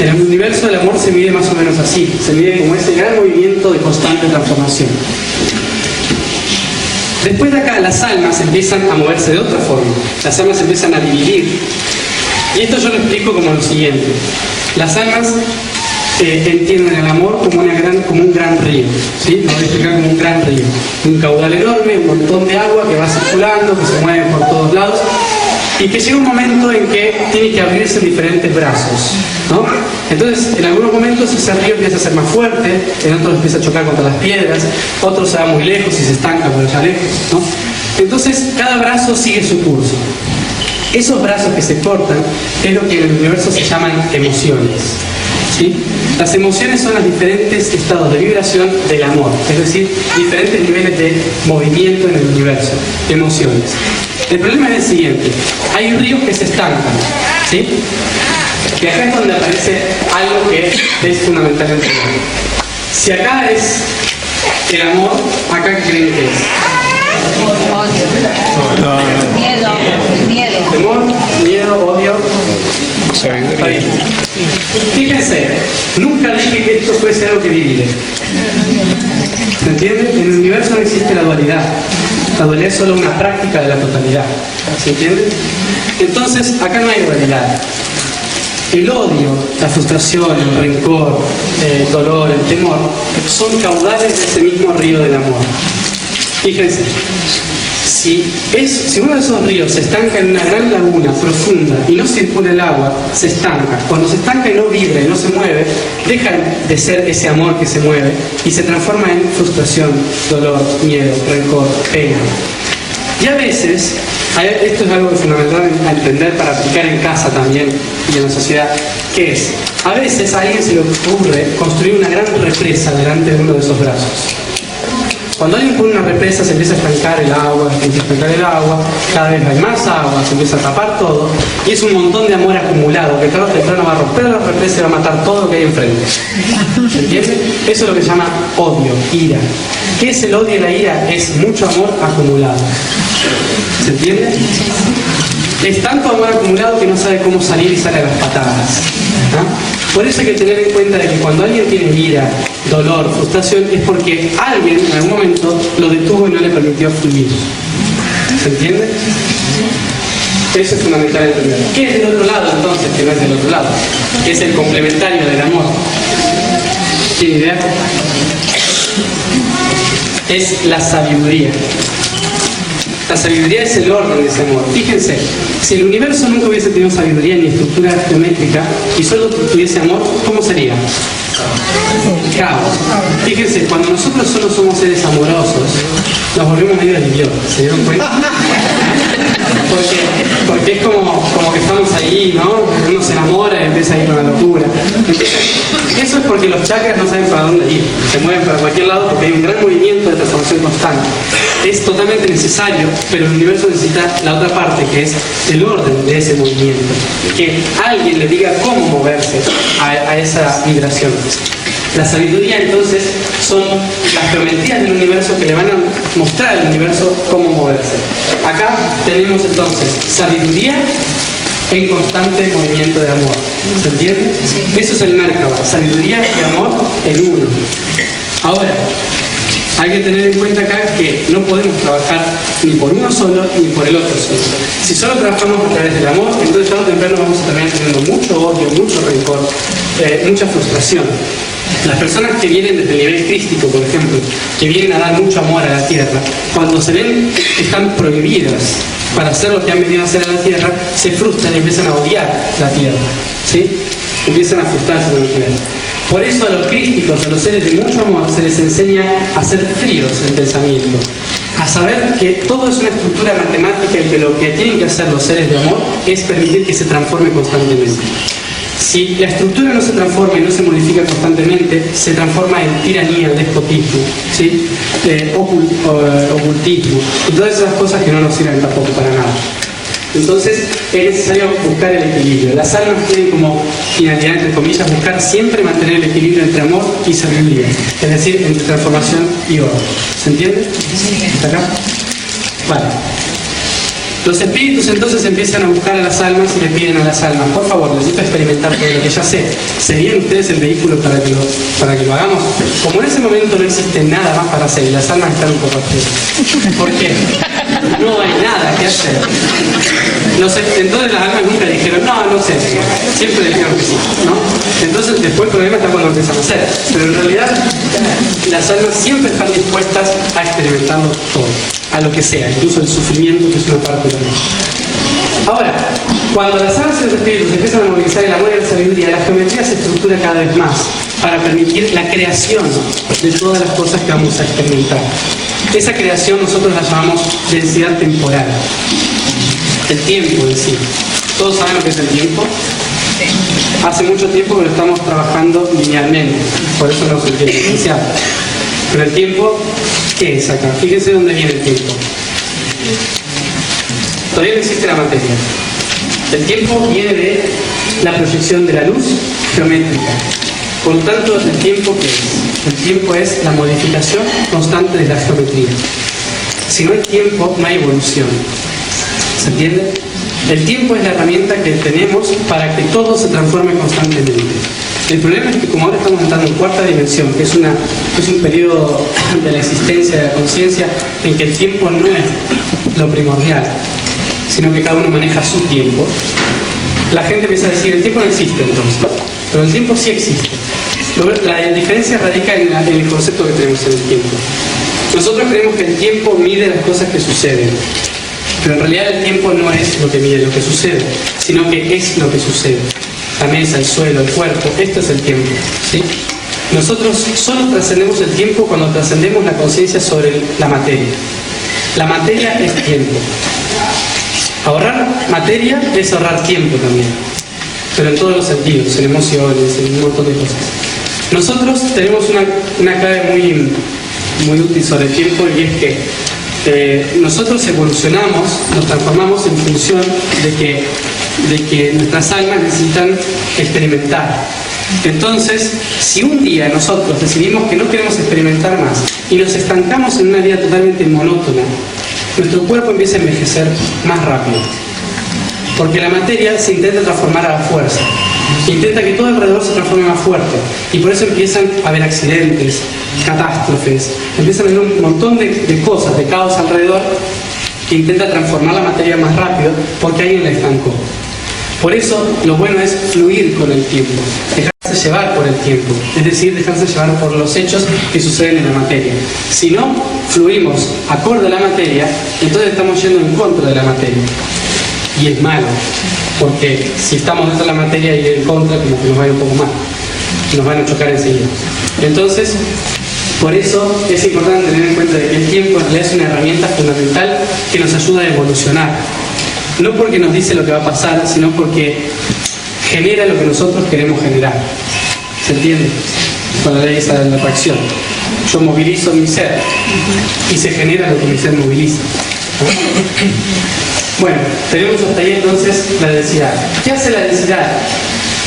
En el universo del amor se mide más o menos así. Se mide como ese gran movimiento de constante transformación. Después de acá las almas empiezan a moverse de otra forma. Las almas empiezan a dividir. Y esto yo lo explico como lo siguiente. Las almas entienden el amor como un gran río. ¿Sí? Lo voy a explicar como un gran río. Un caudal enorme, un montón de agua que va circulando, que se mueve por todos lados. Y que llega un momento en que tiene que abrirse en diferentes brazos, ¿no? Entonces, en algunos momentos ese río empieza a ser más fuerte, en otros empieza a chocar contra las piedras, otros se va muy lejos y se estanca por allá lejos, ¿no? Entonces, cada brazo sigue su curso. Esos brazos que se cortan es lo que en el universo se llaman emociones, ¿sí? Las emociones son los diferentes estados de vibración del amor, es decir, diferentes niveles de movimiento en el universo, emociones. El problema es el siguiente: hay ríos que se estancan, ¿sí? Y acá es donde aparece algo que es fundamentalmente bueno. Si acá es el amor, ¿acá qué creen que es? Miedo. Temor, miedo, odio. Está bien. Fíjense, nunca dije que esto fuese algo que divide. ¿Se entiende? En el universo no existe la dualidad. La dualidad es solo una práctica de la totalidad. ¿Se entiende? Entonces, acá no hay dualidad. El odio, la frustración, el rencor, el dolor, el temor, son caudales de ese mismo río del amor. Fíjense, si uno de esos ríos se estanca en una gran laguna profunda y no circula el agua, se estanca. Cuando se estanca y no vibra y no se mueve, deja de ser ese amor que se mueve y se transforma en frustración, dolor, miedo, rencor, pena. Y a veces, esto es algo fundamental a entender para aplicar en casa también y en la sociedad, que es, a veces a alguien se le ocurre construir una gran represa delante de uno de esos brazos. Cuando alguien pone una represa se empieza a estancar el agua, cada vez hay más agua, se empieza a tapar todo y es un montón de amor acumulado que tarde o temprano va a romper la represa y va a matar todo lo que hay enfrente. ¿Se entiende? Eso es lo que se llama odio, ira. ¿Qué es el odio y la ira? Es mucho amor acumulado. ¿Se entiende? Es tanto amor acumulado que no sabe cómo salir y sale a las patadas. ¿Ah? Por eso hay que tener en cuenta de que cuando alguien tiene ira, dolor, frustración, es porque alguien en algún momento lo detuvo y no le permitió fluir. ¿Se entiende? Eso es fundamental entender. ¿Qué es del otro lado entonces, que no es del otro lado? ¿Qué es el complementario del amor? ¿Tiene idea? Es la sabiduría. La sabiduría es el orden de ese amor. Fíjense, si el universo nunca hubiese tenido sabiduría ni estructura geométrica y solo tuviese amor, ¿cómo sería? Caos. Fíjense, cuando nosotros solo somos seres amorosos, nos volvemos medio idiotas, ¿se dieron cuenta? Porque es como que estamos ahí, ¿no? Uno se enamora y empieza a ir con la locura. Eso Eso es porque los chakras no saben para dónde ir, se mueven para cualquier lado porque hay un gran movimiento de transformación constante. Es totalmente necesario, pero el universo necesita la otra parte, que es el orden de ese movimiento. Que alguien le diga cómo moverse a esa vibración. La sabiduría, entonces, son las geometrías del universo que le van a mostrar al universo cómo moverse. Acá tenemos entonces sabiduría en constante movimiento de amor. ¿Se entiende? Eso es el Merkaba, sabiduría y amor en uno. Ahora, hay que tener en cuenta acá que no podemos trabajar ni por uno solo ni por el otro solo. Si solo trabajamos a través del amor, entonces tarde o temprano vamos a terminar teniendo mucho odio, mucho rencor, mucha frustración. Las personas que vienen desde el nivel crístico, por ejemplo, que vienen a dar mucho amor a la tierra, cuando se ven que están prohibidas para hacer lo que han venido a hacer a la tierra, se frustran y empiezan a odiar la tierra, ¿sí? Empiezan a frustrarse con la tierra. Por eso a los crísticos, a los seres de mucho amor, se les enseña a ser fríos en pensamiento, a saber que todo es una estructura matemática y que lo que tienen que hacer los seres de amor es permitir que se transforme constantemente. Si la estructura no se transforma y no se modifica constantemente, se transforma en tiranía, despotismo, ¿sí? Ocultismo y todas esas cosas que no nos sirven tampoco para nada. Entonces es necesario buscar el equilibrio. Las almas tienen como finalidad, entre comillas, buscar siempre mantener el equilibrio entre amor y sabiduría, es decir, entre transformación y orden. ¿Se entiende? ¿Hasta acá? Vale. Los espíritus entonces empiezan a buscar a las almas y le piden a las almas, por favor, necesito experimentar todo lo que ya sé. ¿Serían ustedes el vehículo para que lo hagamos? Como en ese momento no existe nada más para hacer y las almas están un poco afuera. ¿Por qué? No hay nada que hacer. Entonces las almas nunca dijeron, no sé, siempre dijeron que sí, ¿no? Entonces después el problema está cuando empiezan a hacer. Pero en realidad las almas siempre están dispuestas a experimentarlo todo, a lo que sea, incluso el sufrimiento, que es una parte de la vida. Ahora, cuando las almas y los espíritus empiezan a movilizar el amor y la sabiduría, la geometría se estructura cada vez más para permitir la creación de todas las cosas que vamos a experimentar. Esa creación nosotros la llamamos densidad temporal. El tiempo en sí. ¿Todos saben lo que es el tiempo? Hace mucho tiempo que lo estamos trabajando linealmente, por eso no se entiende diferenciar. Pero el tiempo, ¿qué es acá? Fíjense dónde viene el tiempo. Todavía no existe la materia. El tiempo viene de la proyección de la luz geométrica. Por lo tanto, ¿el tiempo qué es? El tiempo es la modificación constante de la geometría. Si no hay tiempo, no hay evolución. ¿Se entiende? El tiempo es la herramienta que tenemos para que todo se transforme constantemente. El problema es que como ahora estamos entrando en cuarta dimensión, que es un periodo de la existencia de la conciencia en que el tiempo no es lo primordial, sino que cada uno maneja su tiempo, la gente empieza a decir, el tiempo no existe entonces, pero el tiempo sí existe. La diferencia radica en el concepto que tenemos en el tiempo. Nosotros creemos que el tiempo mide las cosas que suceden, pero en realidad el tiempo no es lo que mide lo que sucede, sino que es lo que sucede. La mesa, el suelo, el cuerpo, esto es el tiempo, ¿sí? Nosotros solo trascendemos el tiempo cuando trascendemos la conciencia sobre la materia. La materia es tiempo. Ahorrar materia es ahorrar tiempo también, pero en todos los sentidos, en emociones, en un montón de cosas. Nosotros tenemos una clave muy útil sobre el tiempo, y es que nosotros evolucionamos, nos transformamos en función de que nuestras almas necesitan experimentar. Entonces, si un día nosotros decidimos que no queremos experimentar más y nos estancamos en una vida totalmente monótona, nuestro cuerpo empieza a envejecer más rápido. Porque la materia se intenta transformar a la fuerza. Intenta que todo alrededor se transforme más fuerte. Y por eso empiezan a haber accidentes, catástrofes, empiezan a haber un montón de cosas, de caos alrededor, que intenta transformar la materia más rápido porque alguien la estancó. Por eso lo bueno es fluir con el tiempo, dejarse llevar por el tiempo, es decir, dejarse llevar por los hechos que suceden en la materia. Si no fluimos acorde a la materia, entonces estamos yendo en contra de la materia. Y es malo, porque si estamos dentro de la materia y en contra, como que nos va a ir un poco mal, nos van a chocar enseguida. Entonces, por eso es importante tener en cuenta que el tiempo en realidad es una herramienta fundamental que nos ayuda a evolucionar. No porque nos dice lo que va a pasar, sino porque genera lo que nosotros queremos generar. ¿Se entiende? Con la ley esa de la atracción. Yo movilizo mi ser y se genera lo que mi ser moviliza. Bueno, tenemos hasta ahí entonces la densidad. ¿Qué hace la densidad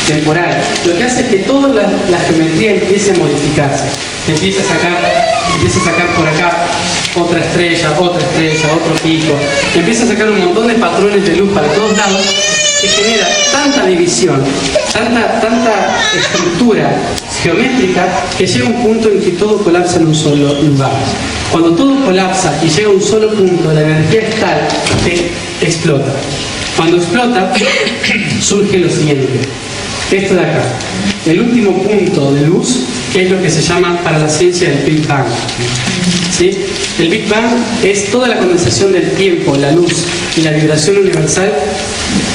temporal? Lo que hace es que toda la geometría empiece a modificarse. Empieza a sacar por acá otra estrella, otro pico. Empieza a sacar un montón de patrones de luz para todos lados que genera tanta división, tanta estructura geométrica que llega un punto en que todo colapsa en un solo lugar. Cuando todo colapsa y llega a un solo punto, la energía es tal que explota. Cuando explota, surge lo siguiente. Esto de acá. El último punto de luz, que es lo que se llama para la ciencia el Big Bang. ¿Sí? El Big Bang es toda la condensación del tiempo, la luz y la vibración universal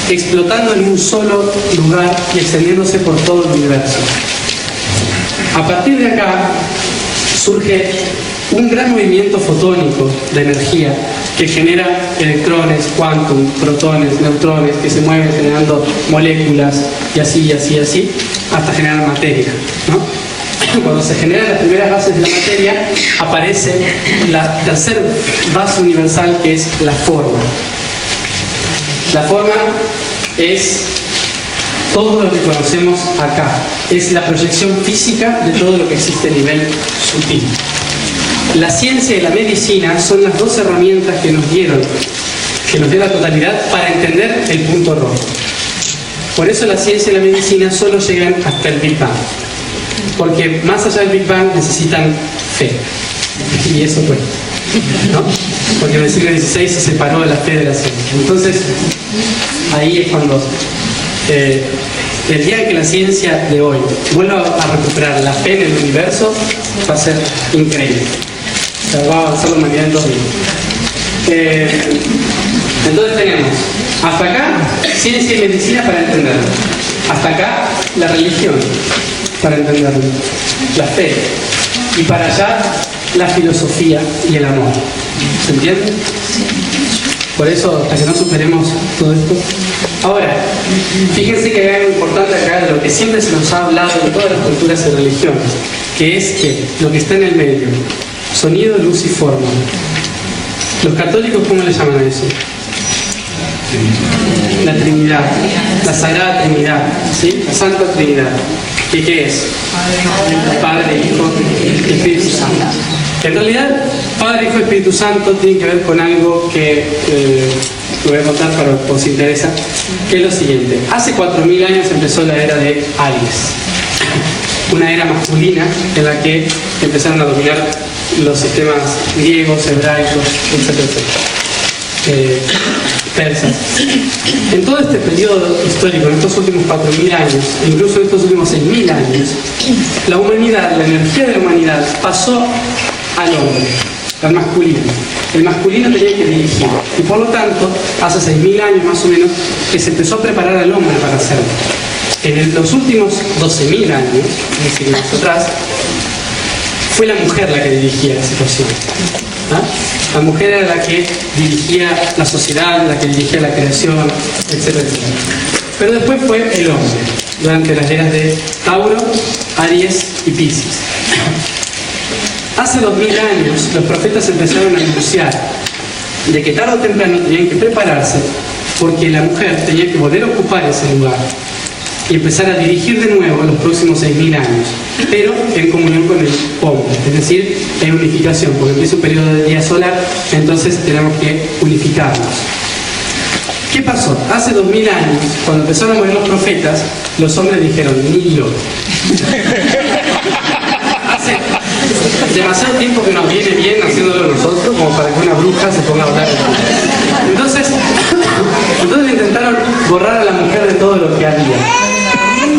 explotando en un solo lugar y extendiéndose por todo el universo. A partir de acá surge un gran movimiento fotónico de energía que genera electrones, quantum, protones, neutrones que se mueven generando moléculas y así, hasta generar materia, ¿no? Cuando se generan las primeras bases de la materia, aparece la tercera base universal, que es la forma. La forma es todo lo que conocemos acá. Es la proyección física de todo lo que existe a nivel sutil. La ciencia y la medicina son las dos herramientas que nos dio la totalidad para entender el punto rojo. Por eso la ciencia y la medicina solo llegan hasta el Big Bang. Porque más allá del Big Bang necesitan fe. Y eso cuesta, ¿no? Porque en el siglo XVI se separó la fe de la ciencia. Entonces, ahí es cuando el día en que la ciencia de hoy vuelva a recuperar la fe en el universo, va a ser increíble. O sea, va a avanzar la humanidad en 2 días. Entonces tenemos hasta acá ciencia y medicina para entenderlo. Hasta acá la religión para entenderlo, la fe. Y para allá la filosofía y el amor. ¿Se entiende? Por eso, hasta que no superemos todo esto. Ahora, fíjense que hay algo importante acá de lo que siempre se nos ha hablado en todas las culturas y religiones, que es que lo que está en el medio, sonido, luz y forma. Los católicos, ¿cómo le llaman a eso? La Trinidad, la Sagrada Trinidad, ¿sí? La Santa Trinidad. ¿Y qué es? Padre, Hijo y Espíritu Santo. En realidad, Padre, Hijo y Espíritu Santo tienen que ver con algo que lo voy a contar por si interesa, que es lo siguiente. Hace 4.000 años empezó la era de Aries, una era masculina en la que empezaron a dominar los sistemas griegos, hebraicos, etc. Persas. En todo este periodo histórico, en estos últimos 4.000 años, incluso en estos últimos 6.000 años, la humanidad, la energía de la humanidad pasó al hombre, al masculino. El masculino tenía que dirigir. Y por lo tanto, hace 6.000 años más o menos, que se empezó a preparar al hombre para hacerlo. En los últimos 12.000 años, es decir, más atrás, fue la mujer la que dirigía la situación. ¿Ah? La mujer era la que dirigía la sociedad, la que dirigía la creación, etcétera, etcétera. Pero después fue el hombre, durante las eras de Tauro, Aries y Piscis. Hace 2000 años los profetas empezaron a anunciar de que tarde o temprano tenían que prepararse porque la mujer tenía que volver a ocupar ese lugar y empezar a dirigir de nuevo los próximos 6.000 años, pero en comunión con el hombre, es decir, en unificación, porque empieza un periodo de día solar, entonces tenemos que unificarnos. ¿Qué pasó? Hace 2000 años, cuando empezaron a morir los profetas, los hombres dijeron, ni loco. Hace demasiado tiempo que nos viene bien haciéndolo nosotros, como para que una bruja se ponga a hablar. Entonces intentaron borrar a la mujer de todo lo que había.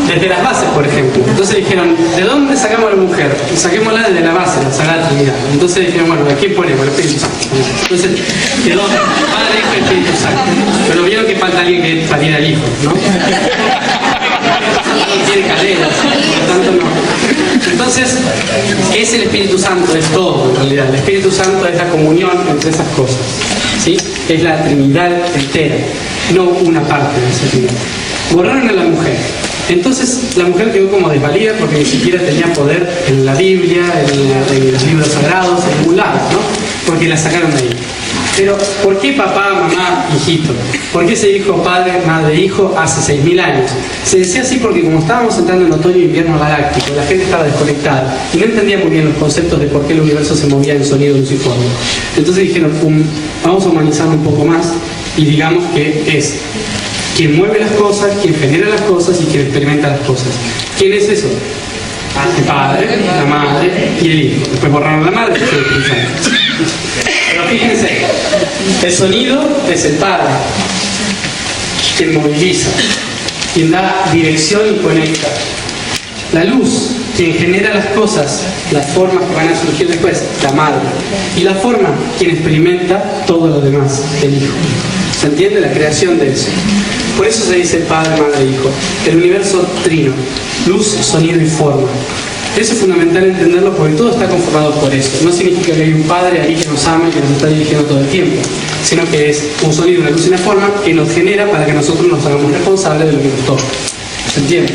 Desde las bases, por ejemplo. Entonces dijeron, ¿de dónde sacamos a la mujer? Saquémosla desde la base, la Sagrada Trinidad. Entonces dijeron, bueno, ¿a quién ponemos? El Espíritu Santo. Entonces quedó Padre, Hijo y Espíritu Santo. Pero vieron que falta alguien que pariera al Hijo, ¿no? Tiene caderas, por lo tanto no. Entonces, ¿qué es el Espíritu Santo? Es todo, en realidad. El Espíritu Santo es la comunión entre esas cosas, ¿sí? Es la Trinidad entera, no una parte de esa Trinidad. Borraron a la mujer. Entonces la mujer quedó como desvalida porque ni siquiera tenía poder en la Biblia, en los libros sagrados, en ningún lado, ¿no? Porque la sacaron de ahí. Pero, ¿por qué papá, mamá, hijito? ¿Por qué se dijo padre, madre, hijo hace 6.000 años? Se decía así porque como estábamos entrando en otoño e invierno galáctico, la gente estaba desconectada y no entendía muy bien los conceptos de por qué el universo se movía en sonido luciforme. Entonces dijeron, vamos a humanizarlo un poco más y digamos que es quien mueve las cosas, quien genera las cosas y quien experimenta las cosas. ¿Quién es eso? El padre, la madre y el hijo. Después borraron la madre. Pero fíjense, el sonido es el padre, quien moviliza, quien da dirección y conecta. La luz, quien genera las cosas, las formas que van a surgir después, la madre. Y la forma, quien experimenta todo lo demás, el hijo. ¿Se entiende la creación de eso? Por eso se dice padre, madre, hijo. El universo trino, luz, sonido y forma. Eso es fundamental entenderlo porque todo está conformado por eso. No significa que hay un padre ahí que nos ama y que nos está dirigiendo todo el tiempo, sino que es un sonido, una luz y una forma que nos genera para que nosotros nos hagamos responsables de lo que nos toca. ¿Se entiende?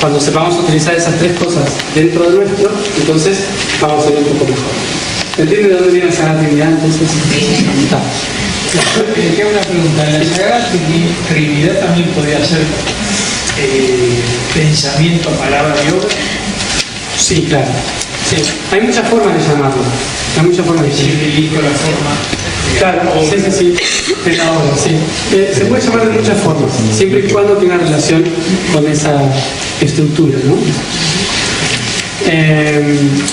Cuando sepamos utilizar esas tres cosas dentro de nuestro, entonces vamos a ir un poco mejor. ¿Se entiende de dónde viene esa Trinidad? Entonces, está. Me queda una pregunta. ¿La Sagrada Trinidad también podría ser pensamiento, palabra y obra? Sí, claro. Sí. Hay muchas formas de llamarlo. Hay muchas formas de llamarlo. Si elijo la forma. Claro, sí. Es la obra, sí. Se puede llamar de muchas formas, siempre y cuando tenga relación con esa estructura, ¿no?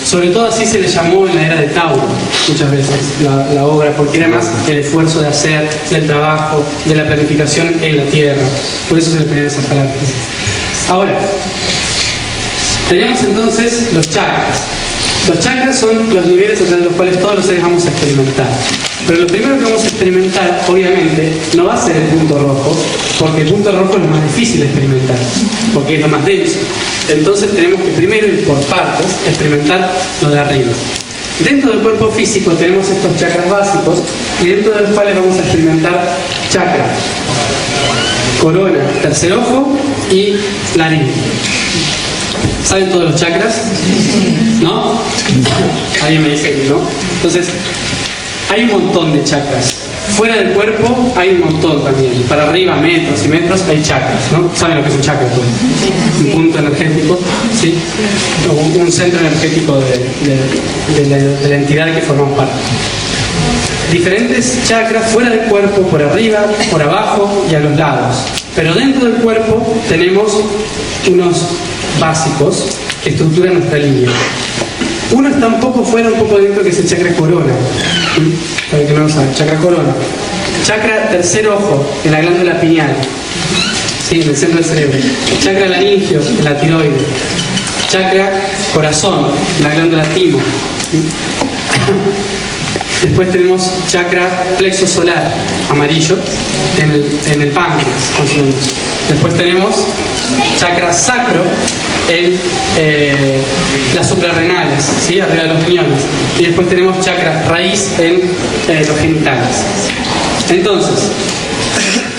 Sobre todo así se le llamó en la era de Tauro muchas veces la obra, porque era más el esfuerzo de hacer, del trabajo, de la planificación en la tierra. Por eso se le ponían esas palabras. Ahora, tenemos entonces los chakras. Los chakras son los niveles a través de los cuales todos los seres vamos a experimentar. Pero lo primero que vamos a experimentar, obviamente, no va a ser el punto rojo, porque el punto rojo es lo más difícil de experimentar, porque es lo más denso. Entonces tenemos que primero ir por partes, experimentar lo de arriba. Dentro del cuerpo físico tenemos estos chakras básicos, y dentro de los cuales vamos a experimentar chakra, corona, tercer ojo y laringe. ¿Saben todos los chakras? ¿No? Alguien me dice que no. Entonces, hay un montón de chakras. Fuera del cuerpo hay un montón también. Para arriba, metros y metros, hay chakras, ¿no? ¿Saben lo que es un chakra? Pues? Un punto energético, ¿sí? O un centro energético de la entidad que formamos parte. Diferentes chakras fuera del cuerpo, por arriba, por abajo y a los lados. Pero dentro del cuerpo tenemos unos básicos que estructuran nuestra línea. Uno está un poco fuera, un poco dentro, que es el chakra corona. Para que no lo saben, chakra corona. Chakra tercer ojo, en la glándula pineal, sí, en el centro del cerebro. Chakra laringio, en la tiroide. Chakra corazón, en la glándula timo. Después tenemos chakra plexo solar, amarillo, en el páncreas, más o menos. Después tenemos chakra sacro en las suprarrenales, ¿sí? Arriba de los riñones. Y después tenemos chakra raíz en los genitales. Entonces,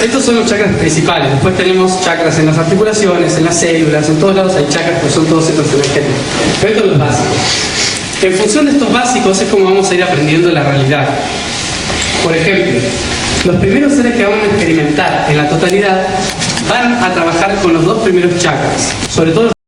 estos son los chakras principales. Después tenemos chakras en las articulaciones, en las células, en todos lados hay chakras, pues son todos centros energéticos. Pero estos son los básicos. En función de estos básicos es como vamos a ir aprendiendo la realidad. Por ejemplo, los primeros seres que vamos a experimentar en la totalidad van a trabajar con los dos primeros chakras, sobre todo